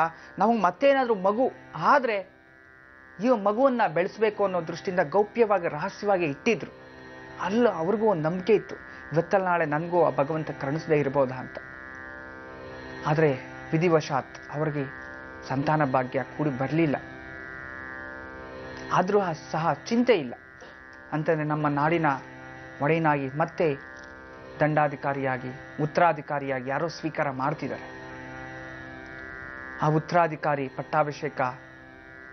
Speaker 2: ನಮಗೆ ಮತ್ತೇನಾದ್ರೂ ಮಗು ಆದ್ರೆ ಈ ಮಗುವನ್ನ ಬೆಳೆಸಬೇಕು ಅನ್ನೋ ದೃಷ್ಟಿಯಿಂದ ಗೌಪ್ಯವಾಗಿ ರಹಸ್ಯವಾಗಿ ಇಟ್ಟಿದ್ರು. ಅಲ್ಲ, ಅವ್ರಿಗೂ ಒಂದು ನಂಬಿಕೆ ಇತ್ತು, ಇವತ್ತಲ್ಲ ನಾಳೆ ನನಗೂ ಆ ಭಗವಂತ ಕರುಣಿಸದೇ ಇರಬಹುದಾ ಅಂತ. ಆದರೆ ವಿಧಿವಶಾತ್ ಅವರಿಗೆ ಸಂತಾನ ಭಾಗ್ಯ ಕೂಡಿ ಬರಲಿಲ್ಲ. ಆದರೂ ಸಹ ಚಿಂತೆ ಇಲ್ಲ. ಅಂತಂದ್ರೆ ನಮ್ಮ ನಾಡಿನ ಒಡೆಯನಾಗಿ ಮತ್ತೆ ದಂಡಾಧಿಕಾರಿಯಾಗಿ, ಉತ್ತರಾಧಿಕಾರಿಯಾಗಿ ಯಾರೋ ಸ್ವೀಕಾರ ಮಾಡ್ತಿದ್ದಾರೆ. ಆ ಉತ್ತರಾಧಿಕಾರಿ ಪಟ್ಟಾಭಿಷೇಕ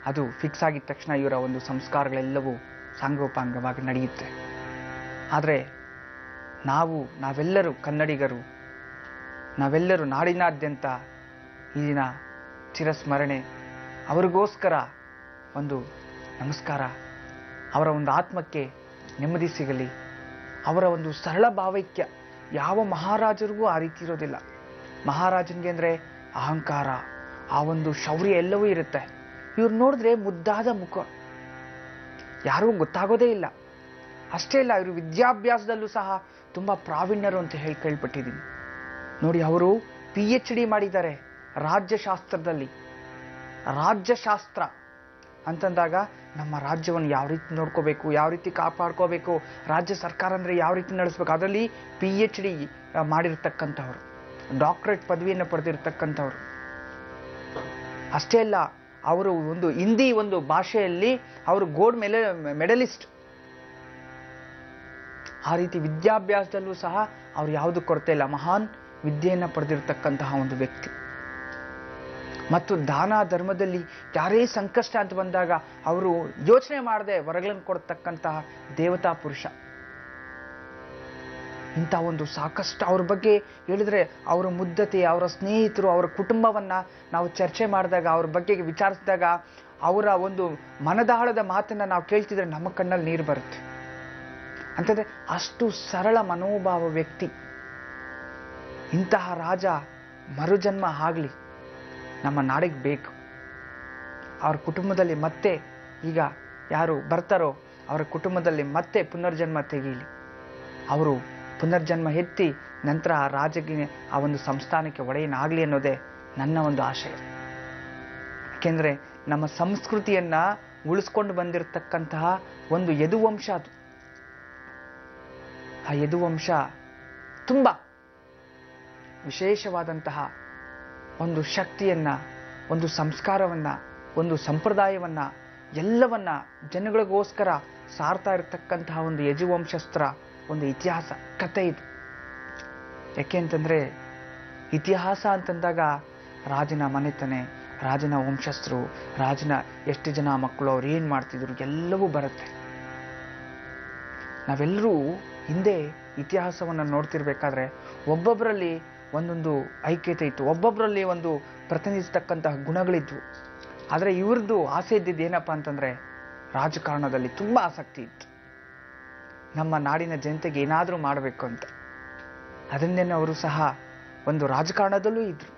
Speaker 2: ಅದು ಫಿಕ್ಸ್ ಆಗಿದ ತಕ್ಷಣ ಇವರ ಒಂದು ಸಂಸ್ಕಾರಗಳೆಲ್ಲವೂ ಸಾಂಗೋಪಾಂಗವಾಗಿ ನಡೆಯುತ್ತೆ. ಆದರೆ ನಾವೆಲ್ಲರೂ ಕನ್ನಡಿಗರು, ನಾವೆಲ್ಲರೂ ನಾಡಿನಾದ್ಯಂತ ಈ ದಿನ ಚಿರಸ್ಮರಣೆ, ಅವರಿಗೋಸ್ಕರ ಒಂದು ನಮಸ್ಕಾರ, ಅವರ ಒಂದು ಆತ್ಮಕ್ಕೆ ನೆಮ್ಮದಿ ಸಿಗಲಿ. ಅವರ ಒಂದು ಸರಳ ಭಾವೈಕ್ಯ ಯಾವ ಮಹಾರಾಜರಿಗೂ ಆ ರೀತಿ ಇರೋದಿಲ್ಲ. ಮಹಾರಾಜನಿಗೆ ಅಂದರೆ ಅಹಂಕಾರ, ಆ ಒಂದು ಶೌರ್ಯ ಎಲ್ಲವೂ ಇರುತ್ತೆ. ಇವ್ರು ನೋಡಿದ್ರೆ ಮುದ್ದಾದ ಮುಖ, ಯಾರಿಗೂ ಗೊತ್ತಾಗೋದೇ ಇಲ್ಲ. ಅಷ್ಟೇ ಇಲ್ಲ, ಇವರು ವಿದ್ಯಾಭ್ಯಾಸದಲ್ಲೂ ಸಹ ತುಂಬ ಪ್ರಾವೀಣ್ಯರು ಅಂತ ಕೇಳ್ಪಟ್ಟಿದ್ದೀನಿ. ನೋಡಿ, ಅವರು PhD ಮಾಡಿದ್ದಾರೆ ರಾಜ್ಯಶಾಸ್ತ್ರದಲ್ಲಿ. ರಾಜ್ಯಶಾಸ್ತ್ರ ಅಂತಂದಾಗ ನಮ್ಮ ರಾಜ್ಯವನ್ನು ಯಾವ ರೀತಿ ನೋಡ್ಕೋಬೇಕು, ಯಾವ ರೀತಿ ಕಾಪಾಡ್ಕೋಬೇಕು, ರಾಜ್ಯ ಸರ್ಕಾರ ಅಂದರೆ ಯಾವ ರೀತಿ ನಡೆಸಬೇಕು, ಅದರಲ್ಲಿ PhD ಮಾಡಿರ್ತಕ್ಕಂಥವ್ರು, ಡಾಕ್ಟರೇಟ್ ಪದವಿಯನ್ನು ಪಡೆದಿರ್ತಕ್ಕಂಥವ್ರು. ಅಷ್ಟೇ ಅಲ್ಲ, ಅವರು ಒಂದು ಹಿಂದಿ ಒಂದು ಭಾಷೆಯಲ್ಲಿ ಅವರು ಗೋಲ್ಡ್ ಮೆಡಲಿಸ್ಟ್. ಆ ರೀತಿ ವಿದ್ಯಾಭ್ಯಾಸದಲ್ಲೂ ಸಹ ಅವ್ರು ಯಾವುದು ಕೊರತೆ ಇಲ್ಲ, ಮಹಾನ್ ವಿದ್ಯೆಯನ್ನು ಪಡೆದಿರ್ತಕ್ಕಂತಹ ಒಂದು ವ್ಯಕ್ತಿ. ಮತ್ತು ದಾನ ಧರ್ಮದಲ್ಲಿ ಯಾರೇ ಸಂಕಷ್ಟ ಅಂತ ಬಂದಾಗ ಅವರು ಯೋಚನೆ ಮಾಡದೆ ವರಗಳನ್ನು ಕೊಡ್ತಕ್ಕಂತಹ ದೇವತಾ ಪುರುಷ. ಇಂಥ ಒಂದು ಸಾಕಷ್ಟು ಅವ್ರ ಬಗ್ಗೆ ಹೇಳಿದ್ರೆ, ಅವರ ಮುದ್ದತೆ, ಅವರ ಸ್ನೇಹಿತರು, ಅವರ ಕುಟುಂಬವನ್ನ ನಾವು ಚರ್ಚೆ ಮಾಡಿದಾಗ, ಅವ್ರ ಬಗ್ಗೆ ವಿಚಾರಿಸಿದಾಗ, ಅವರ ಒಂದು ಮನದಾಳದ ಮಾತನ್ನ ನಾವು ಕೇಳ್ತಿದ್ರೆ ನಮ್ಮ ಕಣ್ಣಲ್ಲಿ ನೀರು ಬರುತ್ತೆ. ಅಂತಂದ್ರೆ ಅಷ್ಟು ಸರಳ ಮನೋಭಾವ ವ್ಯಕ್ತಿ. ಇಂತಹ ರಾಜ ಮರುಜನ್ಮ ಆಗಲಿ, ನಮ್ಮ ನಾಡಿಗೆ ಬೇಕು. ಅವ್ರ ಕುಟುಂಬದಲ್ಲಿ ಮತ್ತೆ ಈಗ ಯಾರು ಬರ್ತಾರೋ ಅವರ ಕುಟುಂಬದಲ್ಲಿ ಮತ್ತೆ ಪುನರ್ಜನ್ಮ ತೆಗೀಲಿ. ಅವರು ಪುನರ್ಜನ್ಮ ಎತ್ತಿ ನಂತರ ಆ ರಾಜಗೆ, ಆ ಒಂದು ಸಂಸ್ಥಾನಕ್ಕೆ ಒಡೆಯನಾಗಲಿ ಅನ್ನೋದೇ ನನ್ನ ಒಂದು ಆಶಯ. ಯಾಕೆಂದ್ರೆ ನಮ್ಮ ಸಂಸ್ಕೃತಿಯನ್ನ ಉಳಿಸ್ಕೊಂಡು ಬಂದಿರತಕ್ಕಂತಹ ಒಂದು ಯದುವಂಶ ಅದು. ಆ ಯದುವಂಶ ತುಂಬ ವಿಶೇಷವಾದಂತಹ ಒಂದು ಶಕ್ತಿಯನ್ನ, ಒಂದು ಸಂಸ್ಕಾರವನ್ನ, ಒಂದು ಸಂಪ್ರದಾಯವನ್ನ, ಎಲ್ಲವನ್ನ ಜನಗಳಿಗೋಸ್ಕರ ಸಾರ್ತಾ ಇರತಕ್ಕಂತಹ ಒಂದು ಯಜುವಂಶಸ್ತ್ರ ಒಂದು ಇತಿಹಾಸ ಕಥೆ ಇದು. ಯಾಕೆ ಅಂತಂದ್ರೆ ಇತಿಹಾಸ ಅಂತಂದಾಗ ರಾಜನ ಮನೆತನೆ, ರಾಜನ ವಂಶಸ್ಥರು, ರಾಜನ ಎಷ್ಟು ಜನ ಮಕ್ಕಳು, ಅವ್ರು ಏನು ಮಾಡ್ತಿದ್ರು ಎಲ್ಲವೂ ಬರುತ್ತೆ. ನಾವೆಲ್ಲರೂ ಹಿಂದೆ ಇತಿಹಾಸವನ್ನು ನೋಡ್ತಿರ್ಬೇಕಾದ್ರೆ ಒಬ್ಬೊಬ್ಬರಲ್ಲಿ ಒಂದೊಂದು ಐಕ್ಯತೆ ಇತ್ತು, ಒಬ್ಬೊಬ್ಬರಲ್ಲಿ ಒಂದು ಪ್ರತಿನಿಧಿಸ್ತಕ್ಕಂತಹ ಗುಣಗಳಿದ್ವು. ಆದರೆ ಇವ್ರದ್ದು ಆಸೆ ಇದ್ದಿದ್ದು ಏನಪ್ಪ ಅಂತಂದ್ರೆ ರಾಜಕಾರಣದಲ್ಲಿ ತುಂಬ ಆಸಕ್ತಿ ಇತ್ತು. ನಮ್ಮ ನಾಡಿನ ಜನತೆಗೆ ಏನಾದರೂ ಮಾಡಬೇಕು ಅಂತ. ಅದನ್ನೇನೆ ಅವರು ಸಹ ಒಂದು ರಾಜಕಾರಣದಲ್ಲೂ ಇದ್ರು.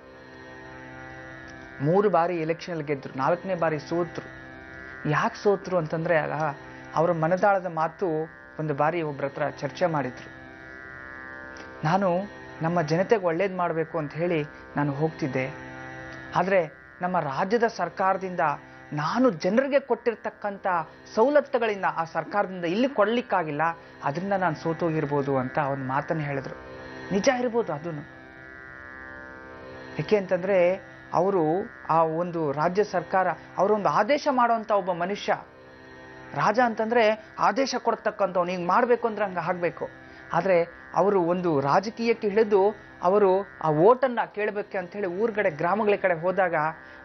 Speaker 2: 3 ಬಾರಿ ಎಲೆಕ್ಷನ್ ಗೆದ್ರು, 4ನೇ ಬಾರಿ ಸೋತ್ರು. ಯಾಕೆ ಸೋತ್ರು ಅಂತಂದ್ರೆ ಅವರ ಮನದಾಳದ ಮಾತು ಒಂದು ಬಾರಿ ಒಬ್ಬರ ಹತ್ರ ಚರ್ಚೆ ಮಾಡಿದ್ರು. ನಾನು ನಮ್ಮ ಜನತೆಗೆ ಒಳ್ಳೇದು ಮಾಡಬೇಕು ಅಂತ ಹೇಳಿ ನಾನು ಹೋಗ್ತಿದ್ದೆ, ಆದರೆ ನಮ್ಮ ರಾಜ್ಯದ ಸರ್ಕಾರದಿಂದ ನಾನು ಜನರಿಗೆ ಕೊಟ್ಟಿರ್ತಕ್ಕಂಥ ಸವಲತ್ತುಗಳಿಂದ ಆ ಸರ್ಕಾರದಿಂದ ಇಲ್ಲಿ ಕೊಡ್ಲಿಕ್ಕಾಗಿಲ್ಲ, ಅದರಿಂದ ನಾನು ಸೋತೋಗಿರ್ಬೋದು ಅಂತ ಒಂದು ಮಾತನ್ನು ಹೇಳಿದ್ರು. ನಿಜ ಇರ್ಬೋದು ಅದನ್ನು. ಯಾಕೆ ಅಂತಂದ್ರೆ ಅವರು ಆ ಒಂದು ರಾಜ್ಯ ಸರ್ಕಾರ, ಅವರೊಂದು ಆದೇಶ ಮಾಡುವಂತ ಒಬ್ಬ ಮನುಷ್ಯ. ರಾಜ ಅಂತಂದ್ರೆ ಆದೇಶ ಕೊಡ್ತಕ್ಕಂಥವ್ನು, ಹಿಂಗ್ ಮಾಡ್ಬೇಕು ಅಂದ್ರೆ ಹಂಗ ಆಗ್ಬೇಕು. ಆದ್ರೆ ಅವರು ಒಂದು ರಾಜಕೀಯಕ್ಕೆ ಹಿಡಿದು ಅವರು ಆ ಓಟನ್ನ ಕೇಳಬೇಕು ಅಂತ ಹೇಳಿ ಊರ್ಗಡೆ ಗ್ರಾಮಗಳ ಕಡೆ ಹೋದಾಗ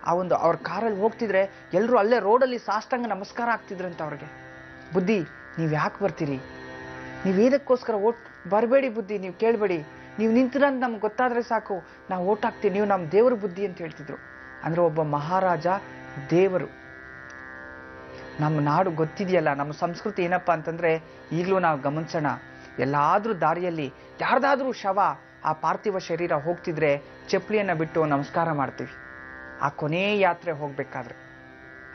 Speaker 2: ಆ ಒಂದು ಅವ್ರ ಕಾರಲ್ಲಿ ಹೋಗ್ತಿದ್ರೆ ಎಲ್ಲರೂ ಅಲ್ಲೇ ರೋಡಲ್ಲಿ ಸಾಷ್ಟಾಂಗ ನಮಸ್ಕಾರ ಆಗ್ತಿದ್ರಂತ ಅವ್ರಿಗೆ. ಬುದ್ಧಿ, ನೀವ್ ಯಾಕೆ ಬರ್ತೀರಿ, ನೀವ್ ಇದಕ್ಕೋಸ್ಕರ ಓಟ್ ಬರಬೇಡಿ, ಬುದ್ಧಿ ನೀವು ಕೇಳಬೇಡಿ, ನೀವು ನಿಂತಿರಂತ ನಮ್ಗೆ ಗೊತ್ತಾದ್ರೆ ಸಾಕು, ನಾವು ಓಟ್ ಹಾಕ್ತೀವಿ, ನೀವು ನಮ್ಮ ದೇವರು ಬುದ್ಧಿ ಅಂತ ಹೇಳ್ತಿದ್ರು. ಅಂದ್ರೆ ಒಬ್ಬ ಮಹಾರಾಜ ದೇವರು. ನಮ್ಮ ನಾಡು ಗೊತ್ತಿದೆಯಲ್ಲ, ನಮ್ಮ ಸಂಸ್ಕೃತಿ ಏನಪ್ಪಾ ಅಂತಂದ್ರೆ ಈಗಲೂ ನಾವು ಗಮನಿಸೋಣ, ಎಲ್ಲಾದ್ರೂ ದಾರಿಯಲ್ಲಿ ಯಾರ್ದಾದ್ರೂ ಶವ, ಆ ಪಾರ್ಥಿವ ಶರೀರ ಹೋಗ್ತಿದ್ರೆ ಚಪ್ಪಲಿಯನ್ನ ಬಿಟ್ಟು ನಮಸ್ಕಾರ ಮಾಡ್ತೀವಿ. ಆ ಕೊನೆ ಯಾತ್ರೆ ಹೋಗ್ಬೇಕಾದ್ರೆ,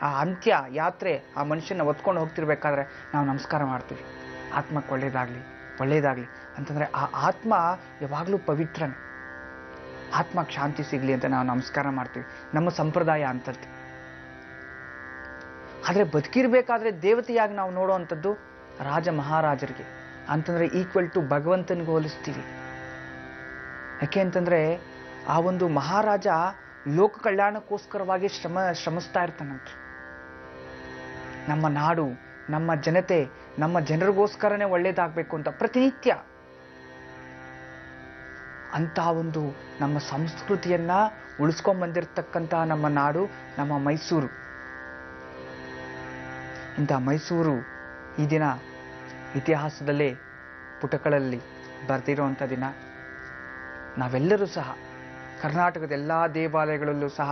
Speaker 2: ಆ ಅಂತ್ಯ ಯಾತ್ರೆ, ಆ ಮನುಷ್ಯನ ಹೊತ್ಕೊಂಡು ಹೋಗ್ತಿರ್ಬೇಕಾದ್ರೆ ನಾವು ನಮಸ್ಕಾರ ಮಾಡ್ತೀವಿ. ಆತ್ಮಕ್ಕೆ ಒಳ್ಳೇದಾಗ್ಲಿ ಒಳ್ಳೇದಾಗ್ಲಿ ಅಂತಂದ್ರೆ ಆ ಆತ್ಮ ಯಾವಾಗ್ಲೂ ಪವಿತ್ರನೇ, ಆತ್ಮಕ್ಕೆ ಶಾಂತಿ ಸಿಗ್ಲಿ ಅಂತ ನಾವು ನಮಸ್ಕಾರ ಮಾಡ್ತೀವಿ. ನಮ್ಮ ಸಂಪ್ರದಾಯ ಅಂತದ್ದು. ಆದ್ರೆ ಬದುಕಿರ್ಬೇಕಾದ್ರೆ ದೇವತೆಯಾಗಿ ನಾವು ನೋಡುವಂಥದ್ದು ರಾಜ ಮಹಾರಾಜರಿಗೆ ಅಂತಂದ್ರೆ ಈಕ್ವಲ್ ಟು ಭಗವಂತನಿಗೆ ಹೋಲಿಸ್ತೀವಿ. ಯಾಕೆ ಅಂತಂದ್ರೆ ಆ ಒಂದು ಮಹಾರಾಜ ಲೋಕ ಕಲ್ಯಾಣಕ್ಕೋಸ್ಕರವಾಗಿ ಶ್ರಮಿಸ್ತಾ ಇರ್ತಾನಂತೆ. ನಮ್ಮ ನಾಡು, ನಮ್ಮ ಜನತೆ, ನಮ್ಮ ಜನರಿಗೋಸ್ಕರನೇ ಒಳ್ಳೇದಾಗಬೇಕು ಅಂತ ಪ್ರತಿನಿತ್ಯ. ಅಂತ ಒಂದು ನಮ್ಮ ಸಂಸ್ಕೃತಿಯನ್ನ ಉಳಿಸ್ಕೊಂಡ್ ಬಂದಿರತಕ್ಕಂತಹ ನಮ್ಮ ನಾಡು, ನಮ್ಮ ಮೈಸೂರು. ಇಂಥ ಮೈಸೂರು ಈ ದಿನ ಇತಿಹಾಸದಲ್ಲೇ ಪುಟಗಳಲ್ಲಿ ಬರೆದಿರುವಂಥ ದಿನ. ನಾವೆಲ್ಲರೂ ಸಹ ಕರ್ನಾಟಕದ ಎಲ್ಲ ದೇವಾಲಯಗಳಲ್ಲೂ ಸಹ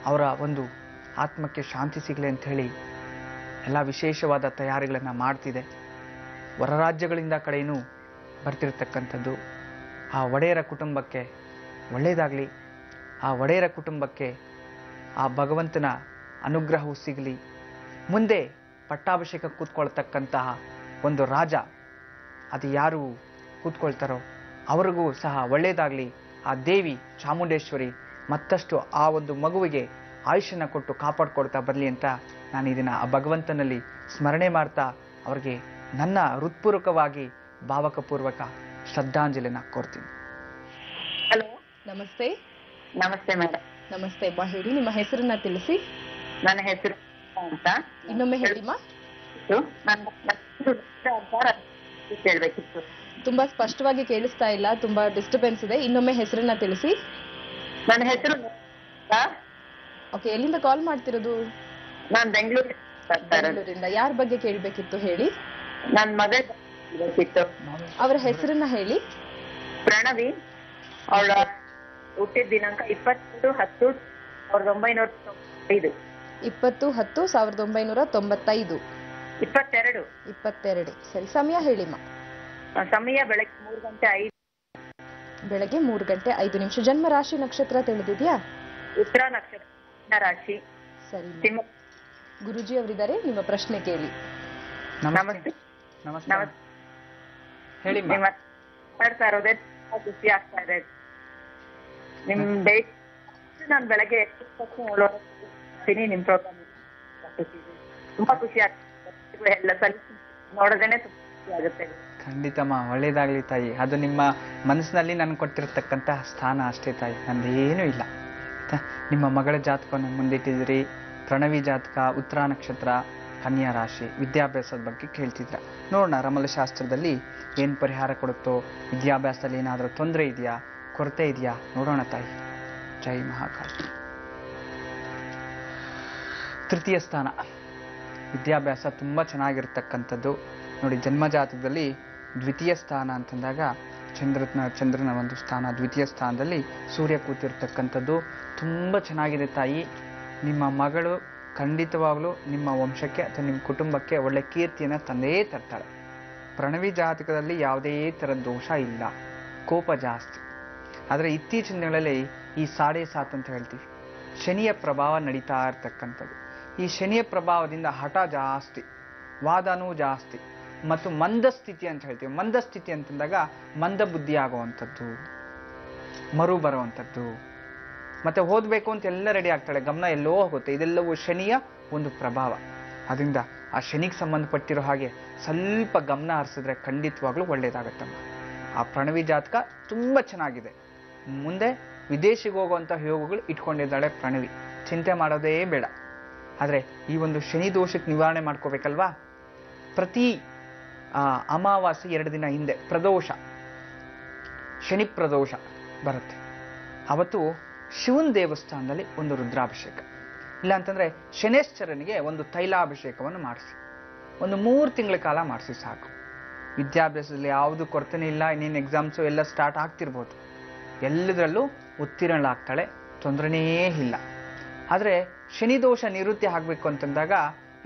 Speaker 2: ಅವರ ಒಂದು ಆತ್ಮಕ್ಕೆ ಶಾಂತಿ ಸಿಗಲಿ ಅಂತ ಹೇಳಿ ಎಲ್ಲ ವಿಶೇಷವಾದ ತಯಾರಿಗಳನ್ನು ಮಾಡ್ತಿದೆ. ಹೊರ ರಾಜ್ಯಗಳಿಂದ ಕಡೆಯೂ ಬರ್ತಿರ್ತಕ್ಕಂಥದ್ದು. ಆ ಒಡೆಯರ ಕುಟುಂಬಕ್ಕೆ ಒಳ್ಳೆಯದಾಗಲಿ, ಆ ಒಡೆಯರ ಕುಟುಂಬಕ್ಕೆ ಆ ಭಗವಂತನ ಅನುಗ್ರಹವು ಸಿಗಲಿ. ಮುಂದೆ ಪಟ್ಟಾಭಿಷೇಕ ಕೂತ್ಕೊಳ್ತಕ್ಕಂತಹ ಒಂದು ರಾಜ ಅದು ಯಾರು ಕೂತ್ಕೊಳ್ತಾರೋ ಅವ್ರಿಗೂ ಸಹ ಒಳ್ಳೆಯದಾಗಲಿ. ಆ ದೇವಿ ಚಾಮುಂಡೇಶ್ವರಿ ಮತ್ತಷ್ಟು ಆ ಒಂದು ಮಗುವಿಗೆ ಆಯುಷ್ಯನ ಕೊಟ್ಟು ಕಾಪಾಡ್ಕೊಳ್ತಾ ಬರಲಿ ಅಂತ ನಾನು ಇದನ್ನು ಆ ಭಗವಂತನಲ್ಲಿ ಸ್ಮರಣೆ ಮಾಡ್ತಾ ಅವ್ರಿಗೆ ನನ್ನ ಹೃತ್ಪೂರ್ವಕವಾಗಿ ಭಾವಕಪೂರ್ವಕ ಶ್ರದ್ಧಾಂಜಲಿನ ಕೋರ್ತೀನಿ.
Speaker 3: ಹಲೋ,
Speaker 1: ನಮಸ್ತೆ.
Speaker 3: ನಮಸ್ತೆ ಮೇಡಮ್.
Speaker 1: ನಮಸ್ತೆ ಅಮ್ಮ, ಹೇಳಿ ನಿಮ್ಮ ಹೆಸರನ್ನ ತಿಳಿಸಿ.
Speaker 3: ನನ್ನ ಹೆಸರು ಅಂತ.
Speaker 1: ಇನ್ನೊಮ್ಮೆ ಹೇಳಿಮ್ಮ.
Speaker 3: ಕೇಳ್ಬೇಕಿತ್ತು.
Speaker 1: ತುಂಬಾ ಸ್ಪಷ್ಟವಾಗಿ ಕೇಳಿಸ್ತಾ ಇಲ್ಲ, ತುಂಬಾ ಡಿಸ್ಟರ್ಬೆನ್ಸ್ ಇದೆ. ಇನ್ನೊಮ್ಮೆ ಹೆಸರನ್ನ ತಿಳಿಸಿ.
Speaker 3: ನನ್ನ ಹೆಸರು.
Speaker 1: ಓಕೆ, ಎಲ್ಲಿಂದ ಕಾಲ್ ಮಾಡ್ತಿರೋದು?
Speaker 3: ನಾನು
Speaker 1: ಬೆಂಗಳೂರಿಂದ. ಯಾರ ಬಗ್ಗೆ ಕೇಳ್ಬೇಕಿತ್ತು ಹೇಳಿ.
Speaker 3: ನನ್ನ ಮಗಳ ಬೇಕಿತ್ತು.
Speaker 1: ಅವರ ಹೆಸರನ್ನ ಹೇಳಿ.
Speaker 3: ಪ್ರಣವಿ. ಅವಳ ಹುಟ್ಟಿದ ದಿನಾಂಕ 20/10/1995.
Speaker 1: 20/10/1995. 22. ಸರಿ, ಸಮಯ ಹೇಳಿಮ್ಮ.
Speaker 3: ಸಮಯ ಬೆಳಗ್ಗೆ 3:05.
Speaker 1: ಬೆಳಗ್ಗೆ 3:05. ಜನ್ಮ ರಾಶಿ ನಕ್ಷತ್ರ ತಿಳಿದಿದ್ಯಾ?
Speaker 3: ಉತ್ತರ ನಕ್ಷತ್ರ ರಾಶಿ.
Speaker 1: ಸರಿ,
Speaker 3: ಸಿಂಹ.
Speaker 1: ಗುರುಜಿ ಅವರಿದ್ದಾರೆ, ನಿಮ್ಮ ಪ್ರಶ್ನೆ ಕೇಳಿ.
Speaker 3: ನಮಸ್ತೆ.
Speaker 2: ನಮಸ್ತೆ ಹೇಳಿ.
Speaker 3: ಮಾತಾಡ್ತಾ ಇರೋದೇ ಖುಷಿ ಆಗ್ತಾ ಇದೆ. ನಿಮ್ ನಾನು ಬೆಳಗ್ಗೆ ನಿಮ್ ಪ್ರೋಗ್ರಾಮ್ ತುಂಬಾ ಖುಷಿ ಆಗ್ತದೆ. ಎಲ್ಲ ನೋಡೋದೇನೆ ತುಂಬಾ ಖುಷಿ ಆಗುತ್ತೆ.
Speaker 2: ಖಂಡಿತಮ್ಮ, ಒಳ್ಳೇದಾಗ್ಲಿ ತಾಯಿ. ಅದು ನಿಮ್ಮ ಮನಸ್ಸಿನಲ್ಲಿ ನನ್ಗೆ ಕೊಟ್ಟಿರ್ತಕ್ಕಂತಹ ಸ್ಥಾನ ಅಷ್ಟೇ ತಾಯಿ, ನಂದೇನೂ ಇಲ್ಲ. ನಿಮ್ಮ ಮಗಳ ಜಾತಕವನ್ನು ಮುಂದಿಟ್ಟಿದ್ರಿ. ಪ್ರಣವಿ ಜಾತಕ, ಉತ್ತರ ನಕ್ಷತ್ರ, ಕನ್ಯಾ ರಾಶಿ, ವಿದ್ಯಾಭ್ಯಾಸದ ಬಗ್ಗೆ ಕೇಳ್ತಿದ್ರ. ನೋಡೋಣ ರಮಲಶಾಸ್ತ್ರದಲ್ಲಿ ಏನು ಪರಿಹಾರ ಕೊಡುತ್ತೋ, ವಿದ್ಯಾಭ್ಯಾಸದಲ್ಲಿ ಏನಾದರೂ ತೊಂದರೆ ಇದೆಯಾ, ಕೊರತೆ ಇದೆಯಾ ನೋಡೋಣ ತಾಯಿ. ಜೈ ಮಹಾಕಾಳಿ. ತೃತೀಯ ಸ್ಥಾನ ವಿದ್ಯಾಭ್ಯಾಸ ತುಂಬ ಚೆನ್ನಾಗಿರ್ತಕ್ಕಂಥದ್ದು. ನೋಡಿ, ಜನ್ಮಜಾತಕದಲ್ಲಿ ದ್ವಿತೀಯ ಸ್ಥಾನ ಅಂತಂದಾಗ ಚಂದ್ರನ ಒಂದು ಸ್ಥಾನ, ದ್ವಿತೀಯ ಸ್ಥಾನದಲ್ಲಿ ಸೂರ್ಯ ಕೂತಿರ್ತಕ್ಕಂಥದ್ದು ತುಂಬ ಚೆನ್ನಾಗಿದೆ ತಾಯಿ. ನಿಮ್ಮ ಮಗಳು ಖಂಡಿತವಾಗ್ಲೂ ನಿಮ್ಮ ವಂಶಕ್ಕೆ ಅಥವಾ ನಿಮ್ಮ ಕುಟುಂಬಕ್ಕೆ ಒಳ್ಳೆ ಕೀರ್ತಿಯನ್ನು ತಂದೇ ತರ್ತಾಳೆ. ಪ್ರಣವಿ ಜಾತಕದಲ್ಲಿ ಯಾವುದೇ ಥರದ ದೋಷ ಇಲ್ಲ, ಕೋಪ ಜಾಸ್ತಿ. ಆದರೆ ಇತ್ತೀಚಿನ ದಿನಗಳಲ್ಲಿ ಈ 7.5 ಅಂತ ಹೇಳ್ತೀವಿ, ಶನಿಯ ಪ್ರಭಾವ ನಡೀತಾ ಇರ್ತಕ್ಕಂಥದ್ದು. ಈ ಶನಿಯ ಪ್ರಭಾವದಿಂದ ಹಠ ಜಾಸ್ತಿ, ವಾದನೂ ಜಾಸ್ತಿ, ಮತ್ತು ಮಂದಸ್ಥಿತಿ ಅಂತ ಹೇಳ್ತೀವಿ. ಮಂದಸ್ಥಿತಿ ಅಂತಂದಾಗ ಮಂದ ಬುದ್ಧಿ ಆಗುವಂಥದ್ದು, ಮರು ಬರುವಂಥದ್ದು, ಮತ್ತೆ ಓದಬೇಕು ಅಂತ ಎಲ್ಲ ರೆಡಿ ಆಗ್ತಾಳೆ, ಗಮನ ಎಲ್ಲೋ ಹೋಗುತ್ತೆ. ಇದೆಲ್ಲವೂ ಶನಿಯ ಒಂದು ಪ್ರಭಾವ. ಅದರಿಂದ ಆ ಶನಿಗೆ ಸಂಬಂಧಪಟ್ಟಿರೋ ಹಾಗೆ ಸ್ವಲ್ಪ ಗಮನ ಹರಿಸಿದ್ರೆ ಖಂಡಿತವಾಗ್ಲೂ ಒಳ್ಳೇದಾಗತ್ತಮ್ಮ. ಆ ಪ್ರಣವಿ ಜಾತಕ ತುಂಬ ಚೆನ್ನಾಗಿದೆ. ಮುಂದೆ ವಿದೇಶಿಗೆ ಹೋಗುವಂಥ ಯೋಗಗಳು ಇಟ್ಕೊಂಡಿದ್ದಾಳೆ ಪ್ರಣವಿ, ಚಿಂತೆ ಮಾಡೋದೇ ಬೇಡ. ಆದರೆ ಈ ಒಂದು ಶನಿ ದೋಷಕ್ಕೆ ನಿವಾರಣೆ ಮಾಡ್ಕೋಬೇಕಲ್ವಾ? ಪ್ರತಿ ಅಮಾವಾಸ್ಯೆ 2 ದಿನ ಹಿಂದೆ ಪ್ರದೋಷ, ಶನಿ ಪ್ರದೋಷ ಬರುತ್ತೆ. ಅವತ್ತು ಶಿವನ ದೇವಸ್ಥಾನದಲ್ಲಿ ಒಂದು ರುದ್ರಾಭಿಷೇಕ, ಇಲ್ಲ ಅಂತಂದ್ರೆ ಶನೇಶ್ವರನಿಗೆ ಒಂದು ತೈಲಾಭಿಷೇಕವನ್ನು ಮಾಡಿಸಿ, ಒಂದು 3 ತಿಂಗಳ ಕಾಲ ಮಾಡಿಸಿ ಸಾಕು. ವಿದ್ಯಾಭ್ಯಾಸದಲ್ಲಿ ಯಾವುದು ಕೊರತೆನೇ ಇಲ್ಲ. ಇನ್ನೇನು ಎಕ್ಸಾಮ್ಸು ಎಲ್ಲ ಸ್ಟಾರ್ಟ್ ಆಗ್ತಿರ್ಬೋದು, ಎಲ್ಲದರಲ್ಲೂ ಉತ್ತೀರ್ಣಳಾಗ್ತಾಳೆ, ತೊಂದರೆನೇ ಇಲ್ಲ. ಆದರೆ ಶನಿ ದೋಷ ನಿವೃತ್ತಿ ಆಗಬೇಕು ಅಂತಂದಾಗ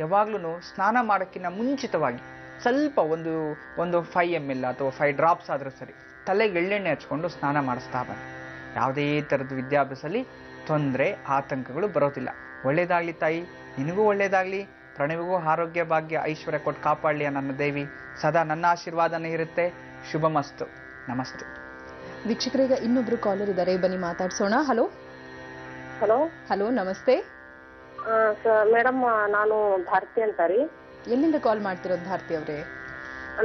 Speaker 2: ಯಾವಾಗ್ಲೂ ಸ್ನಾನ ಮಾಡೋಕ್ಕಿಂತ ಮುಂಚಿತವಾಗಿ ಸ್ವಲ್ಪ ಒಂದು 5 ml ಅಥವಾ 5 ಡ್ರಾಪ್ಸ್ ಆದರೂ ಸರಿ ತಲೆಗೆ ಎಳ್ಳೆಣ್ಣೆ ಹಚ್ಕೊಂಡು ಸ್ನಾನ ಮಾಡಿಸ್ತಾ ಬನ್ನಿ. ಯಾವುದೇ ಥರದ ವಿದ್ಯಾಭ್ಯಾಸದಲ್ಲಿ ತೊಂದರೆ ಆತಂಕಗಳು ಬರೋದಿಲ್ಲ. ಒಳ್ಳೇದಾಗ್ಲಿ ತಾಯಿ, ನಿನಗೂ ಒಳ್ಳೇದಾಗ್ಲಿ, ಪ್ರಣವಿಗೂ ಆರೋಗ್ಯ ಭಾಗ್ಯ ಐಶ್ವರ್ಯ ಕೊಟ್ಟು ಕಾಪಾಡಲಿಯ ನನ್ನ ದೇವಿ. ಸದಾ ನನ್ನ ಆಶೀರ್ವಾದನೇ ಇರುತ್ತೆ. ಶುಭಮಸ್ತು. ನಮಸ್ತೆ.
Speaker 1: ವೀಕ್ಷಕರೀಗ ಇನ್ನೊಬ್ರು ಕಾಲರ್ ಇದ್ದಾರೆ, ಬನ್ನಿ ಮಾತಾಡ್ಸೋಣ. ಹಲೋ
Speaker 3: ಹಲೋ
Speaker 1: ಹಲೋ ನಮಸ್ತೆ
Speaker 3: ಮೇಡಮ್, ನಾನು ಭಾರತಿ ಅಂತ ರೀ.
Speaker 1: ಎಲ್ಲಿಂದ ಕಾಲ್ ಮಾಡ್ತಿರೋದು ಭಾರತಿ ಅವರೇ?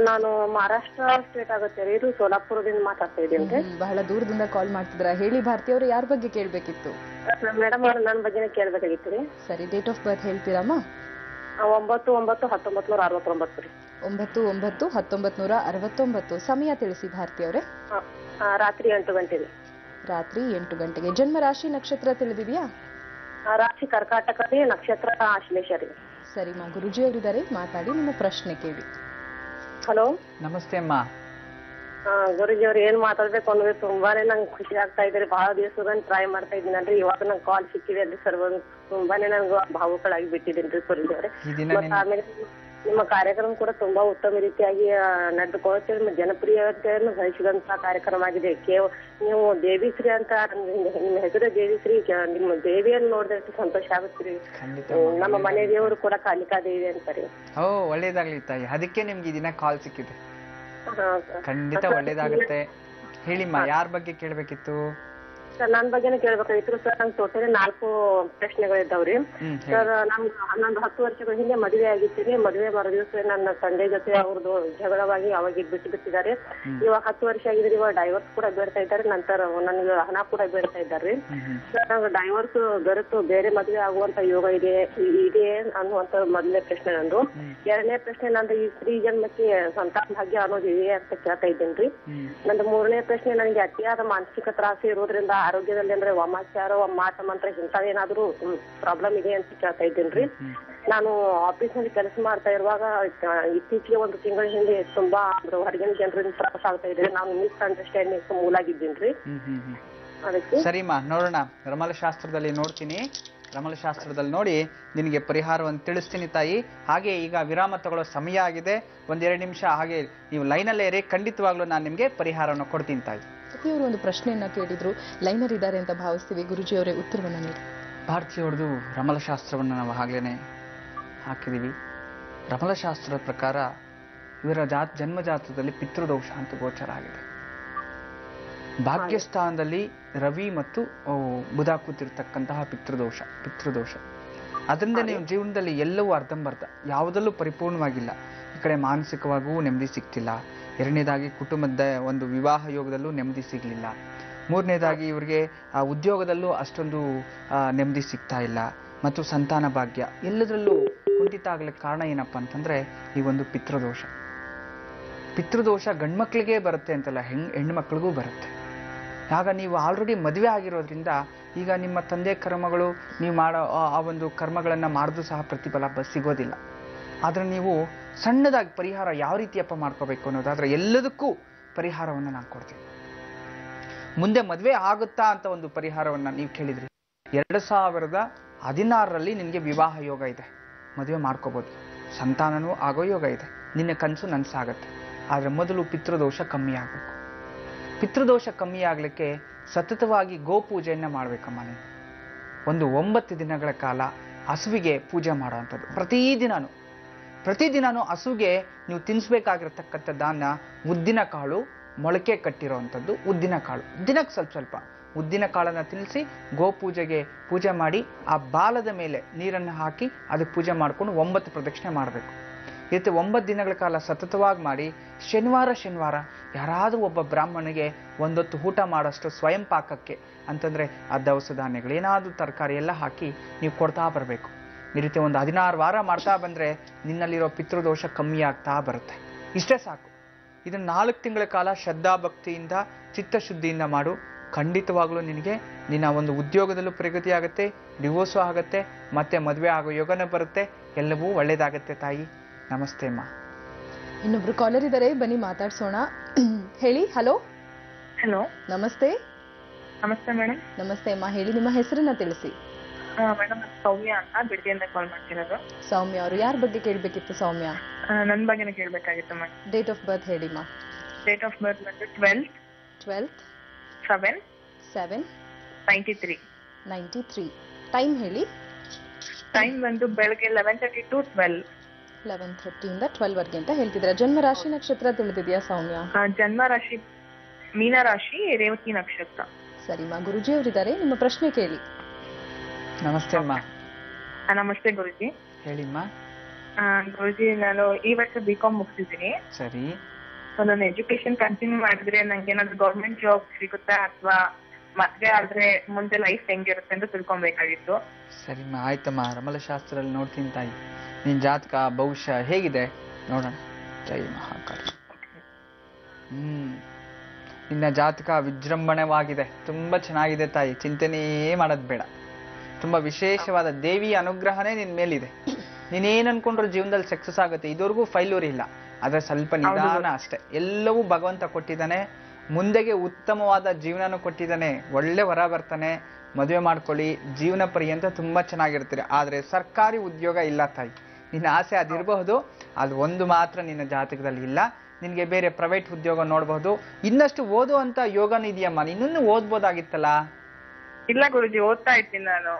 Speaker 3: ನಾನು ಮಹಾರಾಷ್ಟ್ರ ಸ್ಟೇಟ್ ಆಗುತ್ತೆ ರೀ, ಇದು ಸೋಲಾಪುರದಿಂದ ಮಾತಾಡ್ತಾ ಇದ್ದೀನಿ.
Speaker 1: ಬಹಳ ದೂರದಿಂದ ಕಾಲ್ ಮಾಡ್ತಿದ್ರ. ಹೇಳಿ ಭಾರತಿ ಅವರು, ಯಾರ ಬಗ್ಗೆ ಕೇಳ್ಬೇಕಿತ್ತು?
Speaker 3: ಮೇಡಮ್ ನನ್ನ ಬಗ್ಗೆನೇ ಕೇಳ್ಬೇಕಾಗಿತ್ತು ರೀ.
Speaker 1: ಸರಿ, ಡೇಟ್ ಆಫ್ ಬರ್ತ್ ಹೇಳ್ತೀರಮ್ಮ?
Speaker 3: 9/9/1969 ರೀ.
Speaker 1: 9/9/1969. ಸಮಯ ತಿಳಿಸಿ ಭಾರತಿ ಅವರೇ.
Speaker 3: ರಾತ್ರಿ 8 ಗಂಟೆ ರೀ.
Speaker 1: ರಾತ್ರಿ 8 ಗಂಟೆಗೆ. ಜನ್ಮ ರಾಶಿ ನಕ್ಷತ್ರ ತಿಳಿದಿದೆಯಾ?
Speaker 3: ರಾಶಿ ಕರ್ಕಾಟಕ ರೀ, ನಕ್ಷತ್ರ ಆಶ್ಲೇಷ ರೀ.
Speaker 1: ಸರಿಮಾ, ಗುರುಜಿ ಅವರಿದ್ದಾರೆ, ಮಾತಾಡಿ, ನಿಮ್ಮ ಪ್ರಶ್ನೆ ಕೇಳಿ.
Speaker 3: ಹಲೋ,
Speaker 2: ನಮಸ್ತೆ ಅಮ್ಮ.
Speaker 3: ಗುರುಜಿ ಅವ್ರು ಏನ್ ಮಾತಾಡ್ಬೇಕು ಅನ್ನೋದು ತುಂಬಾನೇ ನಂಗೆ ಖುಷಿ ಆಗ್ತಾ ಇದ್ದಾರೆ. ಬಹಳ ದಿವಸದ ಟ್ರೈ ಮಾಡ್ತಾ ಇದ್ದೀನಲ್ರಿ, ಇವಾಗ ನಂಗೆ ಕಾಲ್ ಸಿಕ್ಕಿದೆ ಅಲ್ರಿ ಸರ್. ತುಂಬಾನೇ ನಂಗೆ ಭಾವುಕಳಾಗಿ ಬಿಟ್ಟಿದ್ದೀನಿ ಗುರುಜಿ ಅವರೇ. ಮತ್ತೆ ಆಮೇಲೆ ನಿಮ್ಮ ಕಾರ್ಯಕ್ರಮ ಕೂಡ ತುಂಬಾ ಉತ್ತಮ ರೀತಿಯಾಗಿ ನಡೆದುಕೊಳ್ಳುತ್ತೆ. ನಿಮ್ಮ ಜನಪ್ರಿಯತೆಯನ್ನು ಗಳಿಸಿದಂತಹ ಕಾರ್ಯಕ್ರಮ ಆಗಿದೆ. ನೀವು ದೇವಿಶ್ರೀ ಅಂತ, ನಿಮ್ಮ ಹೆಸರು ದೇವಿಶ್ರೀ, ನಿಮ್ಮ ದೇವಿಯನ್ನು ನೋಡಿದಷ್ಟು ಸಂತೋಷ ಆಗುತ್ತೀರಿ. ನಮ್ಮ ಮನೆ ದೇವರು ಕೂಡ ಕಾಲಿಕಾ ದೇವಿ ಅಂತಾರೆ.
Speaker 2: ಓ, ಒಳ್ಳೇದಾಗ್ಲಿ ತಾಯಿ, ಅದಕ್ಕೆ ನಿಮ್ಗೆ ಈ ದಿನ ಕಾಲ್ ಸಿಕ್ಕಿದೆ. ಖಂಡಿತ ಒಳ್ಳೇದಾಗುತ್ತೆ. ಹೇಳಿಮ್ಮ, ಯಾರ ಬಗ್ಗೆ ಕೇಳ್ಬೇಕಿತ್ತು?
Speaker 3: ಸರ್, ನನ್ನ ಬಗ್ಗೆನೇ ಕೇಳ್ಬೇಕಾಗಿತ್ತು ಸರ್. ನಂಗೆ ಟೋಟಲಿ 4 ಪ್ರಶ್ನೆಗಳಿದ್ದಾವ್ರಿ ಸರ್. ನಂದು 10 ವರ್ಷಗಳ ಹಿಂದೆ ಮದುವೆ ಆಗಿದ್ದೀನಿ. ಮದುವೆ ಮರು ದಿವಸ ನನ್ನ ತಂದೆ ಜೊತೆ ಅವ್ರದ್ದು ಜಗಳವಾಗಿ ಅವಾಗ ಬಿಟ್ಟಿದ್ದಾರೆ. ಇವಾಗ 10 ವರ್ಷ ಆಗಿದ್ರೆ ಇವಾಗ ಡೈವರ್ಸ್ ಕೂಡ ಬೇಡ್ತಾ ಇದ್ದಾರೆ. ನಂತರ ನನ್ಗೆ ಹಣ ಕೂಡ ಬೇಡ್ತಾ ಇದ್ದಾರೆ ಸರ್. ನಂಗೆ ಡೈವರ್ಸ್ ಬೆರೆತು ಬೇರೆ ಮದುವೆ ಆಗುವಂತ ಯೋಗ ಇದೆ ಅನ್ನುವಂತ ಮೊದಲನೇ ಪ್ರಶ್ನೆ ನಂದು. ಎರಡನೇ ಪ್ರಶ್ನೆ, ನಂದು ಈ ಸ್ತ್ರೀ ಜನ್ಮಕ್ಕೆ ಸಂತಾನ ಭಾಗ್ಯ ಅನ್ನೋದು ಇದೆ ಅಂತ ಕೇಳ್ತಾ ಇದ್ದೇನ್ರಿ. ನಂದು ಮೂರನೇ ಪ್ರಶ್ನೆ, ನನಗೆ ಅತಿಯಾದ ಮಾನಸಿಕ ತ್ರಾಸ ಇರೋದ್ರಿಂದ ಆರೋಗ್ಯದಲ್ಲಿ ಅಂದ್ರೆ ವಾಮಾಚಾರ, ಮಾಟ ಮಂತ್ರ ಇಂಥವೇನಾದ್ರೂ ಪ್ರಾಬ್ಲಮ್ ಇದೆ ಅಂತ ಕೇಳ್ತಾ ಇದ್ದೇನ್ರಿ. ನಾನು ಆಫೀಸ್ ನಲ್ಲಿ ಕೆಲಸ ಮಾಡ್ತಾ ಇರುವಾಗ ಇತ್ತೀಚೆಗೆ 1 ತಿಂಗಳ ಹಿಂದೆ ತುಂಬಾ ಹೊರಗಿನ ಜನರಿಂದ ತ್ರಾಸ ಆಗ್ತಾ ಇದೆ. ನಾನು ಮಿಸ್ ಅಂಡರ್ಸ್ಟ್ಯಾಂಡಿಂಗ್ ಮೂಲಾಗಿದ್ದೇನ್ರಿ. ಅದಕ್ಕೆ
Speaker 2: ಸರಿಮಾ, ನೋಡೋಣ. ರಮಲಶಾಸ್ತ್ರದಲ್ಲಿ ನೋಡ್ತೀನಿ. ರಮಲಶಾಸ್ತ್ರದಲ್ಲಿ ನೋಡಿ ನಿನಗೆ ಪರಿಹಾರವನ್ನು ತಿಳಿಸ್ತೀನಿ ತಾಯಿ. ಹಾಗೆ ಈಗ ವಿರಾಮ ತಗೊಳ್ಳೋ ಸಮಯ ಆಗಿದೆ. 1-2 ನಿಮಿಷ ಹಾಗೆ ನೀವು ಲೈನಲ್ಲೇ ಇರಿ. ಖಂಡಿತವಾಗ್ಲೂ ನಾನು ನಿಮ್ಗೆ ಪರಿಹಾರವನ್ನು ಕೊಡ್ತೀನಿ ತಾಯಿ.
Speaker 1: ಅವರು ಒಂದು ಪ್ರಶ್ನೆಯನ್ನ ಕೇಳಿದ್ರು, ಲೈನರ್ ಇದ್ದಾರೆ ಅಂತ ಭಾವಿಸ್ತೀವಿ. ಗುರುಜಿ ಅವರೇ ಉತ್ತರವನ್ನ ನೀಡಿ.
Speaker 2: ಭಾರತೀಯವ್ರದ್ದು ರಮಲಶಾಸ್ತ್ರವನ್ನು ನಾವು ಆಗ್ಲೇ ಹಾಕಿದೀವಿ. ರಮಲಶಾಸ್ತ್ರದ ಪ್ರಕಾರ ಇವರ ಜನ್ಮಜಾತದಲ್ಲಿ ಪಿತೃದೋಷ ಅಂತ ಗೋಚರ ಆಗಿದೆ. ಭಾಗ್ಯಸ್ಥಾನದಲ್ಲಿ ರವಿ ಮತ್ತು ಬುಧ ಕೂತಿರ್ತಕ್ಕಂತಹ ಪಿತೃದೋಷ. ಅದರಿಂದ ನೀವು ಜೀವನದಲ್ಲಿ ಎಲ್ಲವೂ ಅರ್ಧಂಬರ್ಧ, ಯಾವುದಲ್ಲೂ ಪರಿಪೂರ್ಣವಾಗಿಲ್ಲ. ಈ ಕಡೆ ಮಾನಸಿಕವಾಗೂ ನೆಮ್ಮದಿ ಸಿಗ್ತಿಲ್ಲ. ಎರಡನೇದಾಗಿ ಕುಟುಂಬದ ಒಂದು ವಿವಾಹ ಯೋಗದಲ್ಲೂ ನೆಮ್ಮದಿ ಸಿಗಲಿಲ್ಲ. ಮೂರನೇದಾಗಿ ಇವರಿಗೆ ಉದ್ಯೋಗದಲ್ಲೂ ಅಷ್ಟೊಂದು ನೆಮ್ಮದಿ ಸಿಗ್ತಾ ಇಲ್ಲ. ಮತ್ತು ಸಂತಾನ ಭಾಗ್ಯ ಎಲ್ಲದರಲ್ಲೂ ಕುಂಠಿತ ಆಗ್ಲಿಕ್ಕೆ ಕಾರಣ ಏನಪ್ಪಾ ಅಂತಂದ್ರೆ ಈ ಒಂದು ಪಿತೃದೋಷ ಗಂಡ್ಮಕ್ಳಿಗೆ ಬರುತ್ತೆ ಅಂತಲ್ಲ, ಹೆಣ್ಣು ಮಕ್ಳಿಗೂ ಬರುತ್ತೆ. ಆಗ ನೀವು ಆಲ್ರೆಡಿ ಮದುವೆ ಆಗಿರೋದ್ರಿಂದ ಈಗ ನಿಮ್ಮ ತಂದೆ ಕರ್ಮಗಳು ನೀವು ಮಾಡೋ ಆ ಒಂದು ಕರ್ಮಗಳನ್ನು ಮಾಡಿದ್ರೂ ಸಹ ಪ್ರತಿಫಲ ಸಿಗೋದಿಲ್ಲ. ಆದ್ರೆ ನೀವು ಸಣ್ಣದಾಗಿ ಪರಿಹಾರ ಯಾವ ರೀತಿಯಪ್ಪ ಮಾಡ್ಕೋಬೇಕು ಅನ್ನೋದಾದ್ರೆ ಎಲ್ಲದಕ್ಕೂ ಪರಿಹಾರವನ್ನು ನಾನು ಕೊಡ್ತೀನಿ. ಮುಂದೆ ಮದುವೆ ಆಗುತ್ತಾ ಅಂತ ಒಂದು ಪರಿಹಾರವನ್ನ ನೀವು ಕೇಳಿದ್ರಿ. 2016ರಲ್ಲಿ ನಿನಗೆ ವಿವಾಹ ಯೋಗ ಇದೆ, ಮದುವೆ ಮಾಡ್ಕೋಬಹುದು. ಸಂತಾನನೂ ಆಗೋ ಯೋಗ ಇದೆ. ನಿನ್ನ ಕನಸು ನನಸಾಗತ್ತೆ. ಆದ್ರೆ ಮೊದಲು ಪಿತೃದೋಷ ಕಮ್ಮಿ ಆಗ್ಬೇಕು. ಪಿತೃದೋಷ ಕಮ್ಮಿ ಆಗ್ಲಿಕ್ಕೆ ಸತತವಾಗಿ ಗೋಪೂಜೆಯನ್ನ ಮಾಡ್ಬೇಕಮ್ಮ. ನೀನು ಒಂದು 9 ದಿನಗಳ ಕಾಲ ಹಸುವಿಗೆ ಪೂಜೆ ಮಾಡುವಂಥದ್ದು. ಪ್ರತಿದಿನಾನು ಹಸುಗೆ ನೀವು ತಿನ್ನಿಸ್ಬೇಕಾಗಿರತಕ್ಕಂಥದ್ದನ್ನ ಉದ್ದಿನ ಕಾಳು, ಮೊಳಕೆ ಕಟ್ಟಿರೋವಂಥದ್ದು ಉದ್ದಿನ ಕಾಳು, ದಿನಕ್ಕೆ ಸ್ವಲ್ಪ ಉದ್ದಿನ ಕಾಳನ್ನ ತಿನ್ನಿಸಿ ಗೋಪೂಜೆಗೆ ಪೂಜೆ ಮಾಡಿ ಆ ಬಾಲದ ಮೇಲೆ ನೀರನ್ನು ಹಾಕಿ ಅದಕ್ಕೆ ಪೂಜೆ ಮಾಡ್ಕೊಂಡು 9 ಪ್ರದಕ್ಷಿಣೆ ಮಾಡಬೇಕು. ಈ ರೀತಿ 9 ದಿನಗಳ ಕಾಲ ಸತತವಾಗಿ ಮಾಡಿ ಶನಿವಾರ ಯಾರಾದರೂ ಒಬ್ಬ ಬ್ರಾಹ್ಮಣಿಗೆ ಒಂದೊತ್ತು ಊಟ ಮಾಡೋಷ್ಟು ಸ್ವಯಂ ಪಾಕಕ್ಕೆ ಅಂತಂದ್ರೆ ಆ ದವಸ ಧಾನ್ಯಗಳು ಏನಾದರೂ ತರಕಾರಿ ಎಲ್ಲ ಹಾಕಿ ನೀವು ಕೊಡ್ತಾ ಬರಬೇಕು. ಈ ರೀತಿ ಒಂದು 16 ವಾರ ಮಾಡ್ತಾ ಬಂದ್ರೆ ನಿನ್ನಲ್ಲಿರೋ ಪಿತೃದೋಷ ಕಮ್ಮಿ ಆಗ್ತಾ ಬರುತ್ತೆ. ಇಷ್ಟೇ ಸಾಕು. ಇದನ್ನ 4 ತಿಂಗಳ ಕಾಲ ಶ್ರದ್ಧಾ ಭಕ್ತಿಯಿಂದ ಚಿತ್ತಶುದ್ಧಿಯಿಂದ ಮಾಡು. ಖಂಡಿತವಾಗ್ಲೂ ನಿನಗೆ ನಿನ್ನ ಒಂದು ಉದ್ಯೋಗದಲ್ಲೂ ಪ್ರಗತಿ ಆಗುತ್ತೆ, ಡಿವೋರ್ಸು ಆಗುತ್ತೆ, ಮತ್ತೆ ಮದುವೆ ಆಗೋ ಯೋಗನ ಬರುತ್ತೆ. ಎಲ್ಲವೂ ಒಳ್ಳೇದಾಗತ್ತೆ ತಾಯಿ. ನಮಸ್ತೆ ಅಮ್ಮ.
Speaker 1: ಇನ್ನೊಬ್ರು ಕಾಲರ್ ಇದ್ದಾರೆ, ಬನ್ನಿ ಮಾತಾಡ್ಸೋಣ. ಹೇಳಿ. ಹಲೋ. ನಮಸ್ತೆ.
Speaker 4: ನಮಸ್ತೆ ಮೇಡಮ್.
Speaker 1: ನಮಸ್ತೆ ಅಮ್ಮ, ಹೇಳಿ, ನಿಮ್ಮ ಹೆಸರನ್ನ ತಿಳಿಸಿ.
Speaker 4: ಮೇಡಮ್, ಸೌಮ್ಯ ಅಂತ ಬಿಡದಿಯಿಂದ ಕಾಲ್ ಮಾಡ್ತಿರೋದು.
Speaker 1: ಸೌಮ್ಯ ಅವರು ಯಾರ ಬಗ್ಗೆ ಕೇಳಬೇಕಿತ್ತು? ಸೌಮ್ಯ,
Speaker 4: ನನ್ನ ಬಗ್ಗೆನೇ ಕೇಳಬೇಕಾಗಿತ್ತು ಮೇಡಮ್.
Speaker 1: ಡೇಟ್ ಆಫ್ ಬರ್ತ್ ಹೇಳಿ ಮಾ.
Speaker 4: ಡೇಟ್ ಆಫ್ ಬರ್ತ್ ಬಂದು 12/7/93.
Speaker 1: ಟೈಮ್ ಹೇಳಿ.
Speaker 4: ಟೈಮ್ ಬಂದು ಬೆಳಗ್ಗೆ 11:30 to 12.
Speaker 1: 11:30 ಇಂದ 12 ವರೆಗೆ ಅಂತ ಹೇಳ್ತಿದ್ರೆ. ಜನ್ಮ ರಾಶಿ ನಕ್ಷತ್ರ ತಿಳಿದಿದೆಯಾ ಸೌಮ್ಯ?
Speaker 4: ಜನ್ಮ ರಾಶಿ ಮೀನ ರಾಶಿ, ರೇವತಿ ನಕ್ಷತ್ರ.
Speaker 1: ಸರಿಮಾ, ಗುರುಜಿ ಅವರಿದ್ದಾರೆ, ನಿಮ್ಮ ಪ್ರಶ್ನೆ ಕೇಳಿ.
Speaker 2: ನಮಸ್ತೆ ಅಮ್ಮ.
Speaker 4: ನಮಸ್ತೆ ಗುರುಜಿ.
Speaker 2: ಹೇಳಿಮ್ಮ.
Speaker 4: ಗುರುಜಿ, ನಾನು ಈ ವರ್ಷ B.Com ಮುಗಿಸಿದ್ದೀನಿ.
Speaker 2: ಸರಿ.
Speaker 4: ನನ್ನ ಎಜುಕೇಶನ್ ಕಂಟಿನ್ಯೂ ಮಾಡಿದ್ರೆ ನಂಗೆ ಏನಾದ್ರು ಗೌರ್ಮೆಂಟ್ ಜಾಬ್ ಸಿಗುತ್ತಾ ಅಥವಾ ಮದ್ವೆ ಆದ್ರೆ ಮುಂದೆ ಲೈಫ್ ಹೆಂಗಿರುತ್ತೆ ಅಂತ ತಿಳ್ಕೊಬೇಕಾಗಿತ್ತು.
Speaker 2: ಸರಿಮ್ಮ, ಆಯ್ತಮ್ಮ. ರಮಲಶಾಸ್ತ್ರದಲ್ಲಿ ನೋಡ್ತೀನಿ ತಾಯಿ. ನಿನ್ ಜಾತಕ ಭವಿಷ್ಯ ಹೇಗಿದೆ ನೋಡೋಣ. ಜೈ ಮಹಾಕಾಳಿ. ನಿನ್ನ ಜಾತಕ ವಿಜೃಂಭಣವಾಗಿದೆ, ತುಂಬಾ ಚೆನ್ನಾಗಿದೆ ತಾಯಿ. ಚಿಂತನೆಯೇ ಮಾಡೋದ್ ಬೇಡ. ತುಂಬಾ ವಿಶೇಷವಾದ ದೇವಿಯ ಅನುಗ್ರಹನೇ ನಿನ್ ಮೇಲಿದೆ. ನೀನೇನ್ ಅನ್ಕೊಂಡ್ರು ಜೀವನದಲ್ಲಿ ಸಕ್ಸಸ್ ಆಗುತ್ತೆ, ಇದುವರೆಗೂ ಫೈಲ್ಯೂರ್ ಇಲ್ಲ. ಆದ್ರೆ ಸ್ವಲ್ಪ ನಿಧಾನ ಅಷ್ಟೇ. ಎಲ್ಲವೂ ಭಗವಂತ ಕೊಟ್ಟಿದ್ದಾನೆ, ಮುಂದೆಗೆ ಉತ್ತಮವಾದ ಜೀವನನೂ ಕೊಟ್ಟಿದ್ದಾನೆ, ಒಳ್ಳೆ ವರ ಬರ್ತಾನೆ, ಮದುವೆ ಮಾಡ್ಕೊಳ್ಳಿ, ಜೀವನ ಪರ್ಯಂತ ತುಂಬಾ ಚೆನ್ನಾಗಿರ್ತೀರಿ. ಆದ್ರೆ ಸರ್ಕಾರಿ ಉದ್ಯೋಗ ಇಲ್ಲ ತಾಯಿ, ನಿನ್ನ ಆಸೆ ಅದಿರಬಹುದು, ಅದು ಒಂದು ಮಾತ್ರ ನಿನ್ನ ಜಾತಕದಲ್ಲಿ ಇಲ್ಲ. ನಿನ್ಗೆ ಬೇರೆ ಪ್ರೈವೇಟ್ ಉದ್ಯೋಗ ನೋಡಬಹುದು. ಇನ್ನಷ್ಟು ಓದುವಂತ ಯೋಗನೂ ಇದೆಯಮ್ಮ, ಇನ್ನೂ ಓದ್ಬೋದಾಗಿತ್ತಲ್ಲ.
Speaker 4: ಇಲ್ಲ ಗುರುಜಿ, ಓದ್ತಾ ಇದ್ದೀನಿ ನಾನು.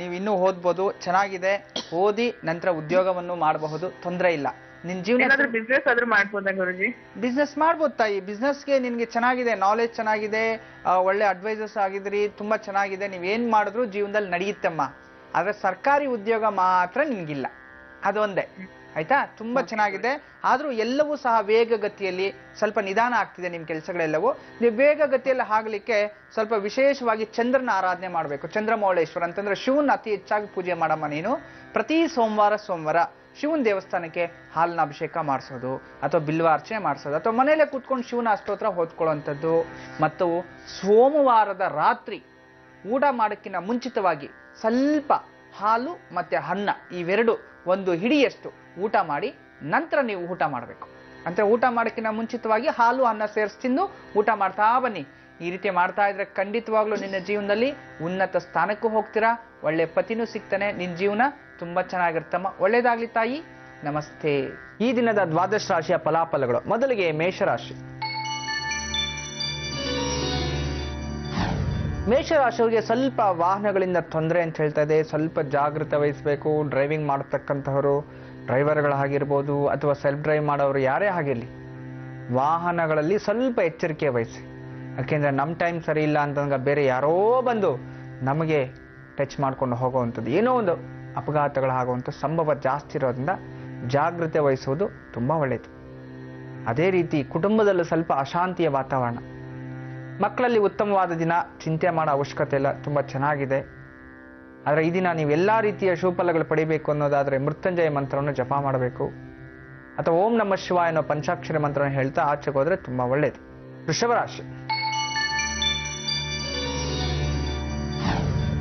Speaker 2: ನೀವು ಇನ್ನೂ ಓದ್ಬೋದು, ಚೆನ್ನಾಗಿದೆ, ಓದಿ ನಂತರ ಉದ್ಯೋಗವನ್ನು ಮಾಡಬಹುದು, ತೊಂದರೆ ಇಲ್ಲ. ನಿನ್ ಜೀವನ
Speaker 4: ಬಿಸ್ನೆಸ್ ಆದ್ರೂ ಮಾಡ್ಬೋದಾ ಗುರುಜಿ?
Speaker 2: ಬಿಸ್ನೆಸ್ ಮಾಡ್ಬೋದು ತಾಯಿ. ಬಿಸ್ನೆಸ್ಗೆ ನಿನ್ಗೆ ಚೆನ್ನಾಗಿದೆ, ನಾಲೆಜ್ ಚೆನ್ನಾಗಿದೆ, ಒಳ್ಳೆ ಅಡ್ವೈಸರ್ಸ್ ಆಗಿದ್ರಿ, ತುಂಬಾ ಚೆನ್ನಾಗಿದೆ, ನೀವೇನ್ ಮಾಡಿದ್ರು ಜೀವನದಲ್ಲಿ ನಡೆಯುತ್ತಮ್ಮ. ಆದ್ರೆ ಸರ್ಕಾರಿ ಉದ್ಯೋಗ ಮಾತ್ರ ನಿನ್ಗಿಲ್ಲ, ಅದೊಂದೇ. ಆಯ್ತಾ? ತುಂಬಾ ಚೆನ್ನಾಗಿದೆ, ಆದ್ರೂ ಎಲ್ಲವೂ ಸಹ ವೇಗಗತಿಯಲ್ಲಿ ಸ್ವಲ್ಪ ನಿಧಾನ ಆಗ್ತಿದೆ ನಿಮ್ ಕೆಲಸಗಳೆಲ್ಲವೂ. ನೀವು ವೇಗಗತಿಯಲ್ಲಿ ಆಗ್ಲಿಕ್ಕೆ ಸ್ವಲ್ಪ ವಿಶೇಷವಾಗಿ ಚಂದ್ರನ ಆರಾಧನೆ ಮಾಡಬೇಕು. ಚಂದ್ರಮೌಳೇಶ್ವರ ಅಂತಂದ್ರೆ ಶಿವನ ಅತಿ ಹೆಚ್ಚಾಗಿ ಪೂಜೆ ಮಾಡಮ್ಮ ನೀನು. ಪ್ರತಿ ಸೋಮವಾರ ಶಿವನ ದೇವಸ್ಥಾನಕ್ಕೆ ಹಾಲಿನ ಅಭಿಷೇಕ ಮಾಡಿಸೋದು, ಅಥವಾ ಬಿಲ್ವಾರ್ಚನೆ ಮಾಡಿಸೋದು, ಅಥವಾ ಮನೆಯಲ್ಲೇ ಕೂತ್ಕೊಂಡು ಶಿವನ ಅಷ್ಟೋತ್ರ ಓದ್ಕೊಳ್ಳುವಂಥದ್ದು. ಮತ್ತು ಸೋಮವಾರದ ರಾತ್ರಿ ಊಟ ಮಾಡೋಕ್ಕಿಂತ ಮುಂಚಿತವಾಗಿ ಸ್ವಲ್ಪ ಹಾಲು ಮತ್ತೆ ಅನ್ನ ಇವೆರಡು ಒಂದು ಹಿಡಿಯಷ್ಟು ಊಟ ಮಾಡಿ ನಂತರ ನೀವು ಊಟ ಮಾಡಬೇಕು. ಅಂದ್ರೆ ಊಟ ಮಾಡೋಕ್ಕಿಂತ ಮುಂಚಿತವಾಗಿ ಹಾಲು ಅನ್ನ ಸೇರಿಸಿ ತಿಂದು ಊಟ ಮಾಡ್ತಾ ಬನ್ನಿ. ಈ ರೀತಿ ಮಾಡ್ತಾ ಇದ್ರೆ ಖಂಡಿತವಾಗ್ಲೂ ನಿನ್ನ ಜೀವನದಲ್ಲಿ ಉನ್ನತ ಸ್ಥಾನಕ್ಕೂ ಹೋಗ್ತೀರಾ, ಒಳ್ಳೆ ಪತಿನೂ ಸಿಗ್ತಾನೆ, ನಿನ್ನ ಜೀವನ ತುಂಬಾ ಚೆನ್ನಾಗಿರ್ತಮ್ಮ. ಒಳ್ಳೇದಾಗ್ಲಿ ತಾಯಿ, ನಮಸ್ತೆ. ಈ ದಿನದ ದ್ವಾದಶ ರಾಶಿಯ ಫಲಾಫಲಗಳು. ಮೊದಲಿಗೆ ಮೇಷರಾಶಿ. ಮೇಷರಾಶಿಯವರಿಗೆ ಸ್ವಲ್ಪ ವಾಹನಗಳಿಂದ ತೊಂದರೆ ಅಂತ ಹೇಳ್ತಾ ಇದೆ. ಸ್ವಲ್ಪ ಜಾಗೃತೆ ವಹಿಸಬೇಕು. ಡ್ರೈವಿಂಗ್ ಮಾಡತಕ್ಕಂಥವರು, ಡ್ರೈವರ್ಗಳಾಗಿರ್ಬೋದು ಅಥವಾ ಸೆಲ್ಫ್ ಡ್ರೈವ್ ಮಾಡೋರು ಯಾರೇ ಆಗಿರಲಿ, ವಾಹನಗಳಲ್ಲಿ ಸ್ವಲ್ಪ ಎಚ್ಚರಿಕೆ ವಹಿಸಿ. ಯಾಕೆಂದ್ರೆ ನಮ್ಮ ಟೈಮ್ ಸರಿ ಇಲ್ಲ ಅಂತಂದ್ರೆ ಬೇರೆ ಯಾರೋ ಬಂದು ನಮಗೆ ಟಚ್ ಮಾಡ್ಕೊಂಡು ಹೋಗುವಂಥದ್ದು, ಏನೋ ಒಂದು ಅಪಘಾತಗಳಾಗುವಂಥ ಸಂಭವ ಜಾಸ್ತಿ ಇರೋದ್ರಿಂದ ಜಾಗೃತೆ ವಹಿಸುವುದು ತುಂಬಾ ಒಳ್ಳೆಯದು. ಅದೇ ರೀತಿ ಕುಟುಂಬದಲ್ಲೂ ಸ್ವಲ್ಪ ಅಶಾಂತಿಯ ವಾತಾವರಣ. ಮಕ್ಕಳಲ್ಲಿ ಉತ್ತಮವಾದ ದಿನ, ಚಿಂತೆ ಮಾಡೋ ಅವಶ್ಯಕತೆ ಇಲ್ಲ, ತುಂಬಾ ಚೆನ್ನಾಗಿದೆ. ಆದರೆ ಈ ದಿನ ನೀವು ಎಲ್ಲಾ ರೀತಿಯ ಶುಭಫಲಗಳು ಪಡಿಬೇಕು ಅನ್ನೋದಾದ್ರೆ ಮೃತ್ಯುಂಜಯ ಮಂತ್ರವನ್ನು ಜಪ ಮಾಡಬೇಕು, ಅಥವಾ ಓಂ ನಮಃ ಶಿವಾಯ ಅನ್ನೋ ಪಂಚಾಕ್ಷರ ಮಂತ್ರವನ್ನು ಹೇಳ್ತಾ ಆಚೆಗೆ ಹೋದ್ರೆ ತುಂಬಾ ಒಳ್ಳೆಯದು. ವೃಷಭ ರಾಶಿ.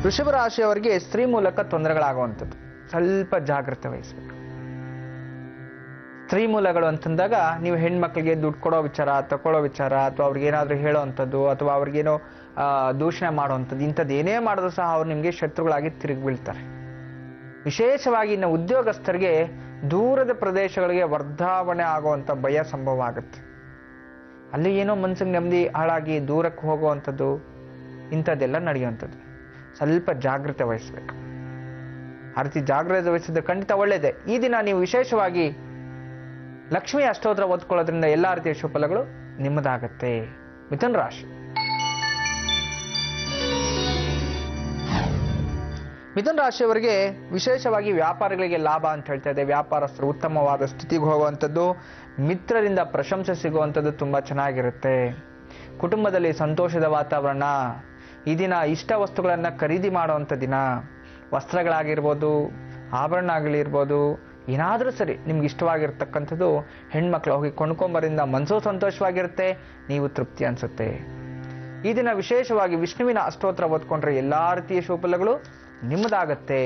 Speaker 2: ವೃಷಭ ರಾಶಿಯವರಿಗೆ ಸ್ತ್ರೀ ಮೂಲಕ ತೊಂದರೆಗಳಾಗುವಂಥದ್ದು, ಸ್ವಲ್ಪ ಜಾಗ್ರತೆ ವಹಿಸಬೇಕು. ಸ್ತ್ರೀ ಮೂಲಗಳು ಅಂತಂದಾಗ ನೀವು ಹೆಣ್ಮಕ್ಳಿಗೆ ದುಡ್ಡು ಕೊಡೋ ವಿಚಾರ, ತಗೊಳ್ಳೋ ವಿಚಾರ, ಅಥವಾ ಅವ್ರಿಗೆ ಏನಾದ್ರೂ ಹೇಳೋ ಅಂಥದ್ದು, ಅಥವಾ ಅವ್ರಿಗೇನೋ ದೂಷಣೆ ಮಾಡುವಂಥದ್ದು, ಇಂಥದ್ದು ಏನೇ ಮಾಡಿದ್ರು ಸಹ ಅವ್ರು ನಿಮಗೆ ಶತ್ರುಗಳಾಗಿ ತಿರುಗಿ ಬೀಳ್ತಾರೆ. ವಿಶೇಷವಾಗಿ ಇನ್ನು ಉದ್ಯೋಗಸ್ಥರಿಗೆ ದೂರದ ಪ್ರದೇಶಗಳಿಗೆ ವರ್ಗಾವಣೆ ಆಗುವಂಥ ಭಯ ಸಂಭವ ಆಗುತ್ತೆ. ಅಲ್ಲಿ ಏನೋ ಮನ್ಸಿಗೆ ನೆಮ್ಮದಿ ಹಾಳಾಗಿ ದೂರಕ್ಕೆ ಹೋಗುವಂಥದ್ದು, ಇಂಥದ್ದೆಲ್ಲ ನಡೆಯುವಂಥದ್ದು. ಸ್ವಲ್ಪ ಜಾಗೃತೆ ವಹಿಸ್ಬೇಕು. ಆ ರೀತಿ ಜಾಗೃತೆ ವಹಿಸಿದ್ರೆ ಖಂಡಿತ ಒಳ್ಳೆಯದೇ. ಈ ದಿನ ನೀವು ವಿಶೇಷವಾಗಿ ಲಕ್ಷ್ಮಿ ಅಷ್ಟೋತ್ರ ಓದ್ಕೊಳ್ಳೋದ್ರಿಂದ ಎಲ್ಲಾ ರೀತಿಯ ಶುಭಫಲಗಳು ನಿಮ್ಮದಾಗತ್ತೆ. ಮಿಥುನ ರಾಶಿ. ಮಿಥುನ ರಾಶಿಯವರಿಗೆ ವಿಶೇಷವಾಗಿ ವ್ಯಾಪಾರಿಗಳಿಗೆ ಲಾಭ ಅಂತ ಹೇಳ್ತಾ ಇದೆ. ವ್ಯಾಪಾರಸ್ಥರು ಉತ್ತಮವಾದ ಸ್ಥಿತಿಗೆ ಹೋಗುವಂಥದ್ದು, ಮಿತ್ರರಿಂದ ಪ್ರಶಂಸೆ ಸಿಗುವಂಥದ್ದು ತುಂಬಾ ಚೆನ್ನಾಗಿರುತ್ತೆ. ಕುಟುಂಬದಲ್ಲಿ ಸಂತೋಷದ ವಾತಾವರಣ. ಈ ದಿನ ಇಷ್ಟ ವಸ್ತುಗಳನ್ನ ಖರೀದಿ ಮಾಡುವಂಥ ದಿನ. ವಸ್ತ್ರಗಳಾಗಿರ್ಬೋದು, ಆಭರಣ ಆಗಿರ್ಬೋದು, ಏನಾದರೂ ಸರಿ ನಿಮ್ಗೆ ಇಷ್ಟವಾಗಿರ್ತಕ್ಕಂಥದ್ದು ಹೆಣ್ಮಕ್ಳು ಹೋಗಿ ಕೊಂಡ್ಕೊಂಬರಿಂದ ಮನಸ್ಸು ಸಂತೋಷವಾಗಿರುತ್ತೆ, ನೀವು ತೃಪ್ತಿ ಅನ್ಸುತ್ತೆ. ಈ ದಿನ ವಿಶೇಷವಾಗಿ ವಿಷ್ಣುವಿನ ಅಷ್ಟೋತ್ರ ಓದ್ಕೊಂಡ್ರೆ ಎಲ್ಲಾ ರೀತಿಯ ಶುಭಫಲಗಳು ನಿಮ್ಮದಾಗತ್ತೆ.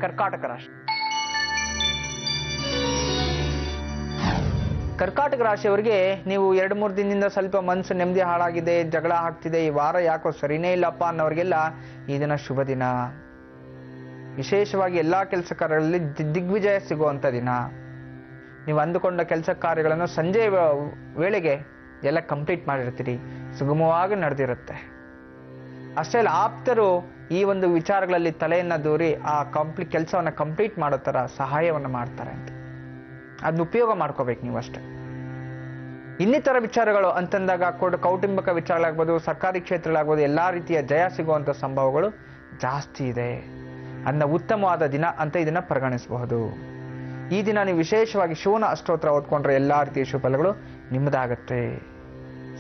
Speaker 2: ಕರ್ಕಾಟಕ ರಾಶಿ. ಕರ್ಕಾಟಕ ರಾಶಿಯವರಿಗೆ ನೀವು 2-3 ದಿನದಿಂದ ಸ್ವಲ್ಪ ಮನಸ್ಸು ನೆಮ್ಮದಿ ಹಾಳಾಗಿದೆ, ಜಗಳ ಆಗ್ತಿದೆ, ಈ ವಾರ ಯಾಕೋ ಸರಿನೇ ಇಲ್ಲಪ್ಪ ಅನ್ನೋರಿಗೆಲ್ಲ ಈ ದಿನ ಶುಭ ದಿನ. ವಿಶೇಷವಾಗಿ ಎಲ್ಲಾ ಕೆಲಸ ಕಾರ್ಯಗಳಲ್ಲಿ ದಿಗ್ವಿಜಯ ಸಿಗುವಂತ ದಿನ. ನೀವು ಅಂದುಕೊಂಡ ಕೆಲಸ ಕಾರ್ಯಗಳನ್ನು ಸಂಜೆ ವೇಳೆಗೆ ಎಲ್ಲ ಕಂಪ್ಲೀಟ್ ಮಾಡಿರ್ತೀರಿ, ಸುಗಮವಾಗಿ ನಡೆದಿರುತ್ತೆ. ಅಷ್ಟೇ ಅಲ್ಲ, ಆಪ್ತರು ಈ ಒಂದು ವಿಚಾರಗಳಲ್ಲಿ ತಲೆಯನ್ನ ದೂರಿ ಆ ಕೆಲಸವನ್ನ ಕಂಪ್ಲೀಟ್ ಮಾಡೋ ತರ ಸಹಾಯವನ್ನು ಮಾಡ್ತಾರೆ ಅಂತ. ಅದನ್ನ ಉಪಯೋಗ ಮಾಡ್ಕೋಬೇಕು ನೀವು ಅಷ್ಟೇ. ಇನ್ನಿತರ ವಿಚಾರಗಳು ಅಂತಂದಾಗ ಕೌಟುಂಬಿಕ ವಿಚಾರಗಳಾಗ್ಬೋದು, ಸರ್ಕಾರಿ ಕ್ಷೇತ್ರಗಳಾಗ್ಬೋದು, ಎಲ್ಲಾ ರೀತಿಯ ಜಯ ಸಿಗುವಂತ ಸಂಭವಗಳು ಜಾಸ್ತಿ ಇದೆ. ಅದನ್ನ ಉತ್ತಮವಾದ ದಿನ ಅಂತ ಇದನ್ನ ಪರಿಗಣಿಸಬಹುದು. ಈ ದಿನ ನೀವು ವಿಶೇಷವಾಗಿ ಶಿವನ ಅಷ್ಟೋತ್ರ ಓದ್ಕೊಂಡ್ರೆ ಎಲ್ಲಾ ರೀತಿಯ ಶುಭಫಲಗಳು ನಿಮ್ಮದಾಗತ್ತೆ.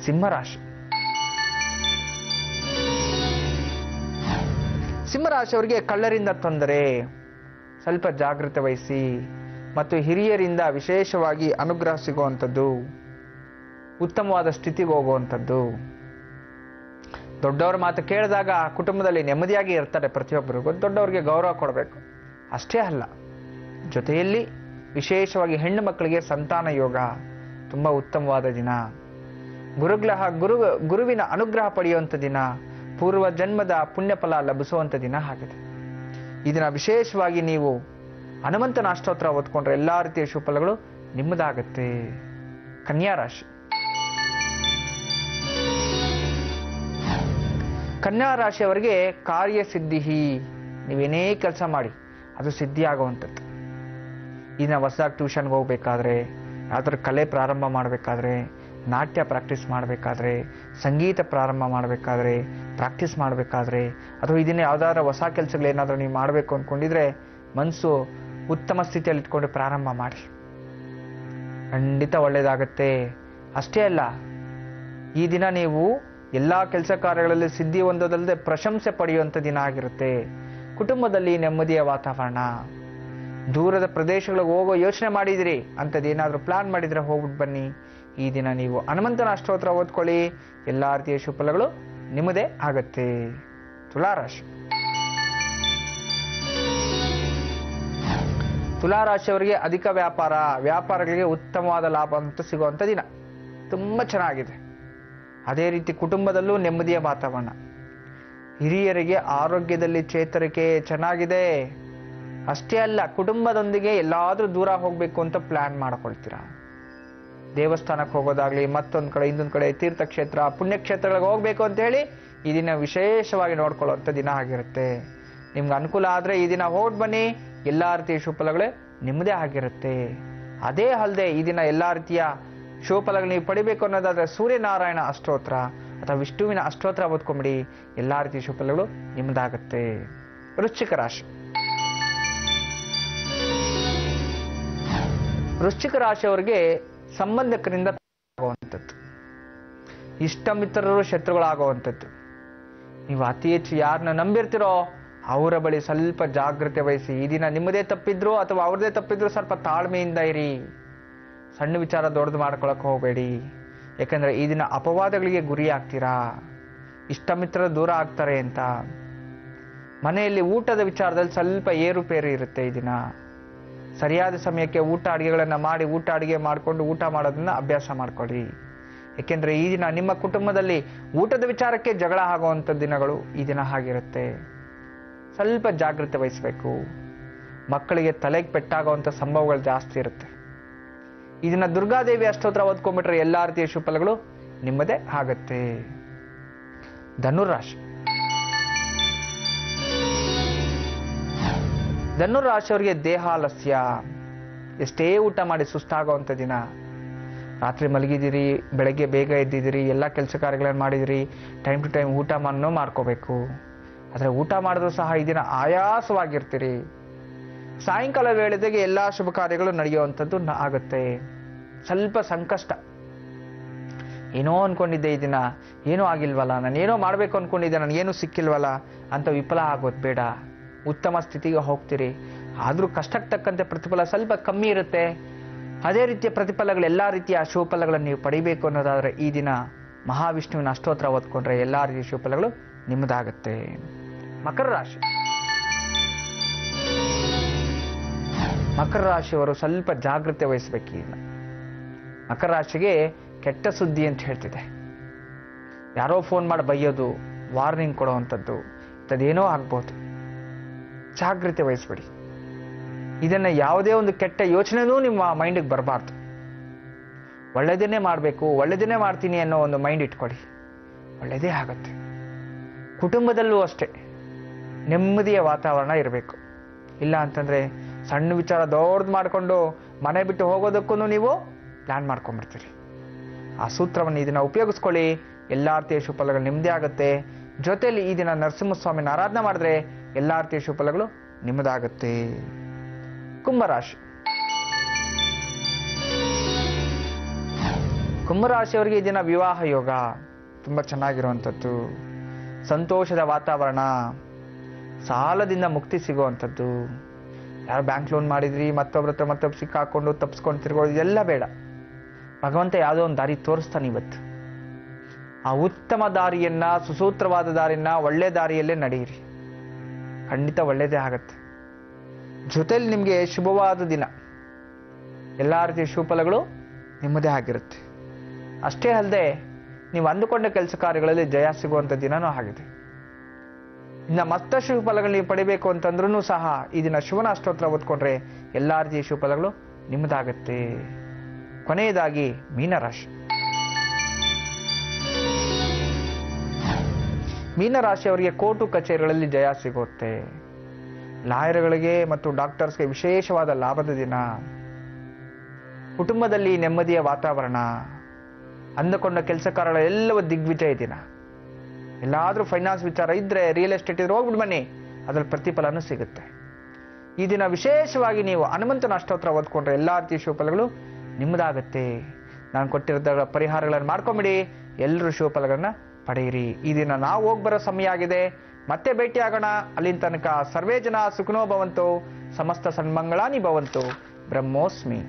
Speaker 2: ಸಿಂಹರಾಶಿ. ಸಿಂಹರಾಶಿಯವರಿಗೆ ಕಳ್ಳರಿಂದ ತೊಂದರೆ, ಸ್ವಲ್ಪ ಜಾಗೃತೆ ವಹಿಸಿ. ಮತ್ತು ಹಿರಿಯರಿಂದ ವಿಶೇಷವಾಗಿ ಅನುಗ್ರಹ ಸಿಗುವಂಥದ್ದು, ಉತ್ತಮವಾದ ಸ್ಥಿತಿಗೆ ಹೋಗುವಂಥದ್ದು. ದೊಡ್ಡವರ ಮಾತು ಕೇಳಿದಾಗ ಕುಟುಂಬದಲ್ಲಿ ನೆಮ್ಮದಿಯಾಗಿ ಇರ್ತಾರೆ. ಪ್ರತಿಯೊಬ್ಬರಿಗೂ ದೊಡ್ಡವರಿಗೆ ಗೌರವ ಕೊಡಬೇಕು.
Speaker 5: ಅಷ್ಟೇ ಅಲ್ಲ, ಜೊತೆಯಲ್ಲಿ ವಿಶೇಷವಾಗಿ ಹೆಣ್ಣು ಮಕ್ಕಳಿಗೆ ಸಂತಾನ ಯೋಗ ತುಂಬ ಉತ್ತಮವಾದ ದಿನ. ಗುರುವಿನ ಅನುಗ್ರಹ ಪಡೆಯುವಂಥ ದಿನ, ಪೂರ್ವ ಜನ್ಮದ ಪುಣ್ಯಫಲ ಲಭಿಸುವಂಥ ದಿನ ಆಗಿದೆ. ಈ ದಿನ ವಿಶೇಷವಾಗಿ ನೀವು ಹನುಮಂತನ ಅಷ್ಟೋತ್ರ ಓದ್ಕೊಂಡ್ರೆ ಎಲ್ಲ ರೀತಿಯ ಶುಭಫಲಗಳು ನಿಮ್ಮದಾಗತ್ತೆ. ಕನ್ಯಾ ರಾಶಿ. ಕನ್ಯಾ ರಾಶಿಯವರಿಗೆ ಕಾರ್ಯಸಿದ್ಧಿ, ನೀವೇನೇ ಕೆಲಸ ಮಾಡಿ ಅದು ಸಿದ್ಧಿ ಆಗುವಂಥದ್ದು. ಇದನ್ನ ಹೊಸದಾಗಿ ಟ್ಯೂಷನ್ಗೆ ಹೋಗ್ಬೇಕಾದ್ರೆ, ಯಾವ್ದಾದ್ರು ಕಲೆ ಪ್ರಾರಂಭ ಮಾಡಬೇಕಾದ್ರೆ, ನಾಟ್ಯ ಪ್ರಾಕ್ಟೀಸ್ ಮಾಡಬೇಕಾದ್ರೆ, ಸಂಗೀತ ಪ್ರಾರಂಭ ಮಾಡಬೇಕಾದ್ರೆ, ಪ್ರಾಕ್ಟೀಸ್ ಮಾಡಬೇಕಾದ್ರೆ, ಅಥವಾ ಇದನ್ನ ಯಾವ್ದಾದ್ರು ಹೊಸ ಕೆಲಸಗಳೇನಾದ್ರೂ ನೀವು ಮಾಡಬೇಕು ಅಂದ್ಕೊಂಡಿದ್ರೆ ಮನಸ್ಸು ಉತ್ತಮ ಸ್ಥಿತಿಯಲ್ಲಿ ಇಟ್ಕೊಂಡು ಪ್ರಾರಂಭ ಮಾಡಿ, ಖಂಡಿತ ಒಳ್ಳೆಯದಾಗತ್ತೆ. ಅಷ್ಟೇ ಅಲ್ಲ, ಈ ದಿನ ನೀವು ಎಲ್ಲ ಕೆಲಸ ಕಾರ್ಯಗಳಲ್ಲಿ ಸಿದ್ಧಿ ಹೊಂದೋದಲ್ಲದೆ ಪ್ರಶಂಸೆ ಪಡೆಯುವಂಥ ದಿನ ಆಗಿರುತ್ತೆ. ಕುಟುಂಬದಲ್ಲಿ ನೆಮ್ಮದಿಯ ವಾತಾವರಣ. ದೂರದ ಪ್ರದೇಶಗಳಿಗೆ ಹೋಗೋ ಯೋಚನೆ ಮಾಡಿದಿರಿ, ಅಂಥದ್ದೇನಾದ್ರೂ ಪ್ಲಾನ್ ಮಾಡಿದ್ರೆ ಹೋಗ್ಬಿಟ್ಟು ಬನ್ನಿ. ಈ ದಿನ ನೀವು ಹನುಮಂತನ ಅಷ್ಟೋತ್ರ ಓದ್ಕೊಳ್ಳಿ, ಎಲ್ಲ ರೀತಿಯ ಶುಭಫಲಗಳು ನಿಮ್ಮದೇ ಆಗತ್ತೆ. ತುಲಾರಾಶಿ. ತುಲಾರಾಶಿಯವರಿಗೆ ಅಧಿಕ ವ್ಯಾಪಾರಗಳಿಗೆ ಉತ್ತಮವಾದ ಲಾಭ ಅಂತೂ ಸಿಗುವಂಥ ದಿನ, ತುಂಬ ಚೆನ್ನಾಗಿದೆ. ಅದೇ ರೀತಿ ಕುಟುಂಬದಲ್ಲೂ ನೆಮ್ಮದಿಯ ವಾತಾವರಣ. ಹಿರಿಯರಿಗೆ ಆರೋಗ್ಯದಲ್ಲಿ ಚೇತರಿಕೆ ಚೆನ್ನಾಗಿದೆ. ಅಷ್ಟೇ ಅಲ್ಲ, ಕುಟುಂಬದೊಂದಿಗೆ ಎಲ್ಲಾದ್ರೂ ದೂರ ಹೋಗ್ಬೇಕು ಅಂತ ಪ್ಲಾನ್ ಮಾಡ್ಕೊಳ್ತೀರಾ. ದೇವಸ್ಥಾನಕ್ಕೆ ಹೋಗೋದಾಗ್ಲಿ, ಮತ್ತೊಂದು ಕಡೆ ಇನ್ನೊಂದು ಕಡೆ ತೀರ್ಥಕ್ಷೇತ್ರ ಪುಣ್ಯಕ್ಷೇತ್ರಗಳಿಗೆ ಹೋಗ್ಬೇಕು ಅಂತ ಹೇಳಿ ಈ ದಿನ ವಿಶೇಷವಾಗಿ ನೋಡ್ಕೊಳ್ಳುವಂಥ ದಿನ ಆಗಿರುತ್ತೆ. ನಿಮ್ಗೆ ಅನುಕೂಲ ಆದ್ರೆ ಈ ದಿನ ಹೋಗಿ ಬನ್ನಿ, ಎಲ್ಲಾ ರೀತಿಯ ಶುಭಫಲಗಳೇ ನಿಮ್ಮದೇ ಆಗಿರುತ್ತೆ. ಅದೇ ಅಲ್ಲದೆ ಈ ದಿನ ಎಲ್ಲಾ ರೀತಿಯ ಶುಭಫಲಗಳು ನೀವು ಪಡಿಬೇಕು ಅನ್ನೋದಾದ್ರೆ ಸೂರ್ಯನಾರಾಯಣ ಅಷ್ಟೋತ್ರ ಅಥವಾ ವಿಷ್ಣುವಿನ ಅಷ್ಟೋತ್ರ ಓದ್ಕೊಂಬಿಡಿ, ಎಲ್ಲಾ ರೀತಿಯ ಶುಭಫಲಗಳು ನಿಮ್ಮದಾಗತ್ತೆ. ವೃಶ್ಚಿಕ ರಾಶಿ. ವೃಶ್ಚಿಕ ರಾಶಿಯವರಿಗೆ ಸಂಬಂಧಿಕರಿಂದ ಆಗುವಂಥದ್ದು, ಇಷ್ಟ ಮಿತ್ರರು ಶತ್ರುಗಳಾಗುವಂಥದ್ದು. ನೀವು ಅತಿ ಹೆಚ್ಚು ಯಾರನ್ನ ನಂಬಿರ್ತಿರೋ ಅವರ ಬಳಿ ಸ್ವಲ್ಪ ಜಾಗ್ರತೆ ವಹಿಸಿ. ಈ ದಿನ ನಿಮ್ಮದೇ ತಪ್ಪಿದ್ರು ಅಥವಾ ಅವ್ರದೇ ತಪ್ಪಿದ್ರು ಸ್ವಲ್ಪ ತಾಳ್ಮೆಯಿಂದ ಇರಿ. ಸಣ್ಣ ವಿಚಾರ ದೊಡ್ಡದು ಮಾಡ್ಕೊಳಕ್ ಹೋಗಬೇಡಿ, ಯಾಕಂದ್ರೆ ಈ ದಿನ ಅಪವಾದಗಳಿಗೆ ಗುರಿ ಆಗ್ತೀರಾ. ಇಷ್ಟ ಮಿತ್ರರು ದೂರ ಆಗ್ತಾರೆ ಅಂತ. ಮನೆಯಲ್ಲಿ ಊಟದ ವಿಚಾರದಲ್ಲಿ ಸ್ವಲ್ಪ ಏರುಪೇರು ಇರುತ್ತೆ. ಈ ದಿನ ಸರಿಯಾದ ಸಮಯಕ್ಕೆ ಅಡಿಗೆಗಳನ್ನ ಮಾಡಿ ಅಡಿಗೆ ಮಾಡಿಕೊಂಡು ಊಟ ಮಾಡೋದನ್ನ ಅಭ್ಯಾಸ ಮಾಡ್ಕೊಳ್ಳಿ. ಯಾಕೆಂದ್ರೆ ಈ ದಿನ ನಿಮ್ಮ ಕುಟುಂಬದಲ್ಲಿ ಊಟದ ವಿಚಾರಕ್ಕೆ ಜಗಳ ಆಗುವಂಥ ದಿನಗಳು ಈ ದಿನ ಆಗಿರುತ್ತೆ. ಸ್ವಲ್ಪ ಜಾಗೃತಿ ವಹಿಸಬೇಕು. ಮಕ್ಕಳಿಗೆ ತಲೆಗೆ ಪೆಟ್ಟಾಗುವಂಥ ಸಂಭವಗಳು ಜಾಸ್ತಿ ಇರುತ್ತೆ. ಇದನ್ನ ದುರ್ಗಾದೇವಿ ಅಷ್ಟೋತ್ರ ಓದ್ಕೊಂಡ್ಬಿಟ್ರೆ ಎಲ್ಲಾ ರೀತಿಯ ಶುಭಫಲಗಳು ನಿಮ್ಮದೇ ಆಗತ್ತೆ. ಧನುರಾಶಿ. ಧನುರಾಶಿಯವರಿಗೆ ದೇಹಾಲಸ್ಯ, ಎಷ್ಟೇ ಊಟ ಮಾಡಿ ಸುಸ್ತಾಗುವಂಥ ದಿನ. ರಾತ್ರಿ ಮಲಗಿದಿರಿ, ಬೆಳಗ್ಗೆ ಬೇಗ ಎದ್ದಿದ್ದೀರಿ, ಎಲ್ಲ ಕೆಲಸ ಕಾರ್ಯಗಳನ್ನು ಮಾಡಿದಿರಿ, ಟೈಮ್ ಟು ಟೈಮ್ ಊಟ ಮಾಡ್ಕೋಬೇಕು. ಆದರೆ ಊಟ ಮಾಡಿದ್ರು ಸಹ ಈ ದಿನ ಆಯಾಸವಾಗಿರ್ತೀರಿ. ಸಾಯಂಕಾಲ ವೇಳೆಗೆ ಎಲ್ಲ ಶುಭ ಕಾರ್ಯಗಳು ನಡೆಯುವಂಥದ್ದು ಆಗುತ್ತೆ. ಸ್ವಲ್ಪ ಸಂಕಷ್ಟ. ಏನೋ ಅನ್ಕೊಂಡಿದ್ದೆ, ಈ ದಿನ ಏನೂ ಆಗಿಲ್ವಲ್ಲ, ನಾನು ಏನೋ ಮಾಡಬೇಕು ಅನ್ಕೊಂಡಿದ್ದೆ, ನನಗೇನು ಸಿಕ್ಕಿಲ್ವಲ್ಲ ಅಂತ ವಿಫಲ ಆಗೋದು ಬೇಡ. ಉತ್ತಮ ಸ್ಥಿತಿಗೆ ಹೋಗ್ತೀರಿ. ಆದರೂ ಕಷ್ಟಕ್ಕೆ ತಕ್ಕಂತೆ ಪ್ರತಿಫಲ ಸ್ವಲ್ಪ ಕಮ್ಮಿ ಇರುತ್ತೆ. ಅದೇ ರೀತಿಯ ಪ್ರತಿಫಲಗಳು ಎಲ್ಲ ರೀತಿಯ ಶುಭಫಲಗಳನ್ನು ನೀವು ಪಡಿಬೇಕು ಅನ್ನೋದಾದ್ರೆ ಈ ದಿನ ಮಹಾವಿಷ್ಣುವಿನ ಅಷ್ಟೋತ್ರ ಓದ್ಕೊಂಡ್ರೆ ಎಲ್ಲಾ ರೀತಿಯ ಶುಭಫಲಗಳು ನಿಮ್ಮದಾಗತ್ತೆ. ಮಕರ ರಾಶಿ. ಮಕರ ರಾಶಿಯವರು ಸ್ವಲ್ಪ ಜಾಗೃತಿ ವಹಿಸಬೇಕೀಗ. ಮಕರ ರಾಶಿಗೆ ಕೆಟ್ಟ ಸುದ್ದಿ ಅಂತ ಹೇಳ್ತಿದೆ. ಯಾರೋ ಫೋನ್ ಮಾಡಿ ಬೈಯೋದು, ವಾರ್ನಿಂಗ್ ಕೊಡುವಂಥದ್ದು, ಇಂಥದ್ದೇನೋ ಆಗ್ಬೋದು. ಜಾಗೃತಿ ವಹಿಸ್ಬೇಡಿ. ಇದನ್ನ ಯಾವುದೇ ಒಂದು ಕೆಟ್ಟ ಯೋಚನೆನೂ ನಿಮ್ಮ ಮೈಂಡಿಗೆ ಬರಬಾರ್ದು. ಒಳ್ಳೆಯದನ್ನೇ ಮಾಡಬೇಕು, ಒಳ್ಳೆಯದನ್ನೇ ಮಾಡ್ತೀನಿ ಅನ್ನೋ ಒಂದು ಮೈಂಡ್ ಇಟ್ಕೊಳ್ಳಿ, ಒಳ್ಳೆಯದೇ ಆಗತ್ತೆ. ಕುಟುಂಬದಲ್ಲೂ ಅಷ್ಟೇ ನೆಮ್ಮದಿಯ ವಾತಾವರಣ ಇರಬೇಕು. ಇಲ್ಲ ಅಂತಂದ್ರೆ ಸಣ್ಣ ವಿಚಾರ ದೊಡ್ಡದು ಮಾಡಿಕೊಂಡು ಮನೆ ಬಿಟ್ಟು ಹೋಗೋದಕ್ಕೂ ನೀವು ಪ್ಲಾನ್ ಮಾಡ್ಕೊಂಡ್ಬಿಡ್ತೀರಿ. ಆ ಸೂತ್ರವನ್ನು ಇದನ್ನ ಉಪಯೋಗಿಸ್ಕೊಳ್ಳಿ, ಎಲ್ಲಾ ರೀತಿಯ ಶುಭಫಲಗಳು ನಿಮ್ಮದೇ ಆಗುತ್ತೆ. ಜೊತೆಯಲ್ಲಿ ಈ ದಿನ ನರಸಿಂಹಸ್ವಾಮಿನ ಆರಾಧನೆ ಮಾಡಿದ್ರೆ ಎಲ್ಲಾ ರೀತಿಯ ಶುಭಫಲಗಳು ನಿಮ್ಮದಾಗುತ್ತೆ. ಕುಂಭರಾಶಿ. ಕುಂಭರಾಶಿಯವರಿಗೆ ಈ ದಿನ ವಿವಾಹ ಯೋಗ ತುಂಬಾ ಚೆನ್ನಾಗಿರುವಂಥದ್ದು, ಸಂತೋಷದ ವಾತಾವರಣ, ಸಾಲದಿಂದ ಮುಕ್ತಿ ಸಿಗುವಂಥದ್ದು. ಯಾರು ಬ್ಯಾಂಕ್ ಲೋನ್ ಮಾಡಿದ್ರಿ, ಮತ್ತೊಬ್ಬರ ಹತ್ರ ಮತ್ತೊಬ್ಬರು ಸಿಕ್ಕಾಕೊಂಡು ತಪ್ಪಿಸ್ಕೊಂಡು ತಿರ್ಗೋದು, ಇದೆಲ್ಲ ಬೇಡ. ಭಗವಂತ ಯಾವುದೋ ಒಂದು ದಾರಿ ತೋರಿಸ್ತಾನೆ ಇವತ್ತು. ಆ ಉತ್ತಮ ದಾರಿಯನ್ನ, ಸುಸೂತ್ರವಾದ ದಾರಿಯನ್ನ, ಒಳ್ಳೆ ದಾರಿಯಲ್ಲೇ ನಡೆಯಿರಿ, ಖಂಡಿತ ಒಳ್ಳೇದೇ ಆಗತ್ತೆ. ಜೊತೆಲಿ ನಿಮಗೆ ಶುಭವಾದ ದಿನ. ಎಲ್ಲ ರೀತಿಯ ಶುಭಫಲಗಳು ನಿಮ್ಮದೇ ಆಗಿರುತ್ತೆ. ಅಷ್ಟೇ ಅಲ್ಲದೆ ನೀವು ಅಂದುಕೊಂಡ ಕೆಲಸ ಕಾರ್ಯಗಳಲ್ಲಿ ಜಯ ಸಿಗುವಂಥ ದಿನನೂ ಆಗಿದೆ. ಇನ್ನು ಮತ್ತಷ್ಟು ಶುಭಫಲಗಳು ನೀವು ಪಡಿಬೇಕು ಅಂತಂದ್ರೂ ಸಹ ಈ ದಿನ ಶಿವನ ಅಷ್ಟೋತ್ರ ಓದ್ಕೊಂಡ್ರೆ ಎಲ್ಲ ರೀತಿಯ ಶುಭಫಲಗಳು ನಿಮ್ಮದಾಗತ್ತೆ. ಕೊನೆಯದಾಗಿ ಮೀನರಾಶಿ. ಮೀನರಾಶಿಯವರಿಗೆ ಕೋರ್ಟು ಕಚೇರಿಗಳಲ್ಲಿ ಜಯ ಸಿಗುತ್ತೆ. ಲಾಯರ್ಗಳಿಗೆ ಮತ್ತು ಡಾಕ್ಟರ್ಸ್ಗೆ ವಿಶೇಷವಾದ ಲಾಭದ ದಿನ. ಕುಟುಂಬದಲ್ಲಿ ನೆಮ್ಮದಿಯ ವಾತಾವರಣ. ಅಂದುಕೊಂಡ ಕೆಲಸ ಕಾರ್ಯಗಳ ಎಲ್ಲವೂ ದಿಗ್ವಿಜಯ ದಿನ. ಎಲ್ಲಾದ್ರೂ ಫೈನಾನ್ಸ್ ವಿಚಾರ ಇದ್ರೆ, ರಿಯಲ್ ಎಸ್ಟೇಟ್ ಇದ್ರೆ ಹೋಗ್ಬಿಟ್ಟು ಬನ್ನಿ, ಅದ್ರಲ್ಲಿ ಪ್ರತಿಫಲನೂ ಸಿಗುತ್ತೆ. ಈ ದಿನ ವಿಶೇಷವಾಗಿ ನೀವು ಹನುಮಂತನ ಅಷ್ಟೋತ್ರ ಓದ್ಕೊಂಡ್ರೆ ಎಲ್ಲಾ ರೀತಿಯ ಶುಭಫಲಗಳು ನಿಮ್ಮದಾಗತ್ತೆ. ನಾನು ಕೊಟ್ಟಿರೋ ಪರಿಹಾರಗಳನ್ನು ಮಾಡ್ಕೊಂಬಿಡಿ, ಎಲ್ಲರೂ ಶುಭಫಲಗಳನ್ನ ಪಡೆಯಿರಿ. ಈ ದಿನ ನಾವು ಹೋಗ್ಬರೋ ಸಮಯ ಆಗಿದೆ. ಮತ್ತೆ ಭೇಟಿ ಆಗೋಣ. ಅಲ್ಲಿನ ತನಕ ಸರ್ವೇ ಜನ ಸುಖನೋ ಭವಂತು, ಸಮಸ್ತ ಸನ್ಮಂಗಳಾನಿ ಭವಂತು. ಬ್ರಹ್ಮೋಸ್ಮಿ.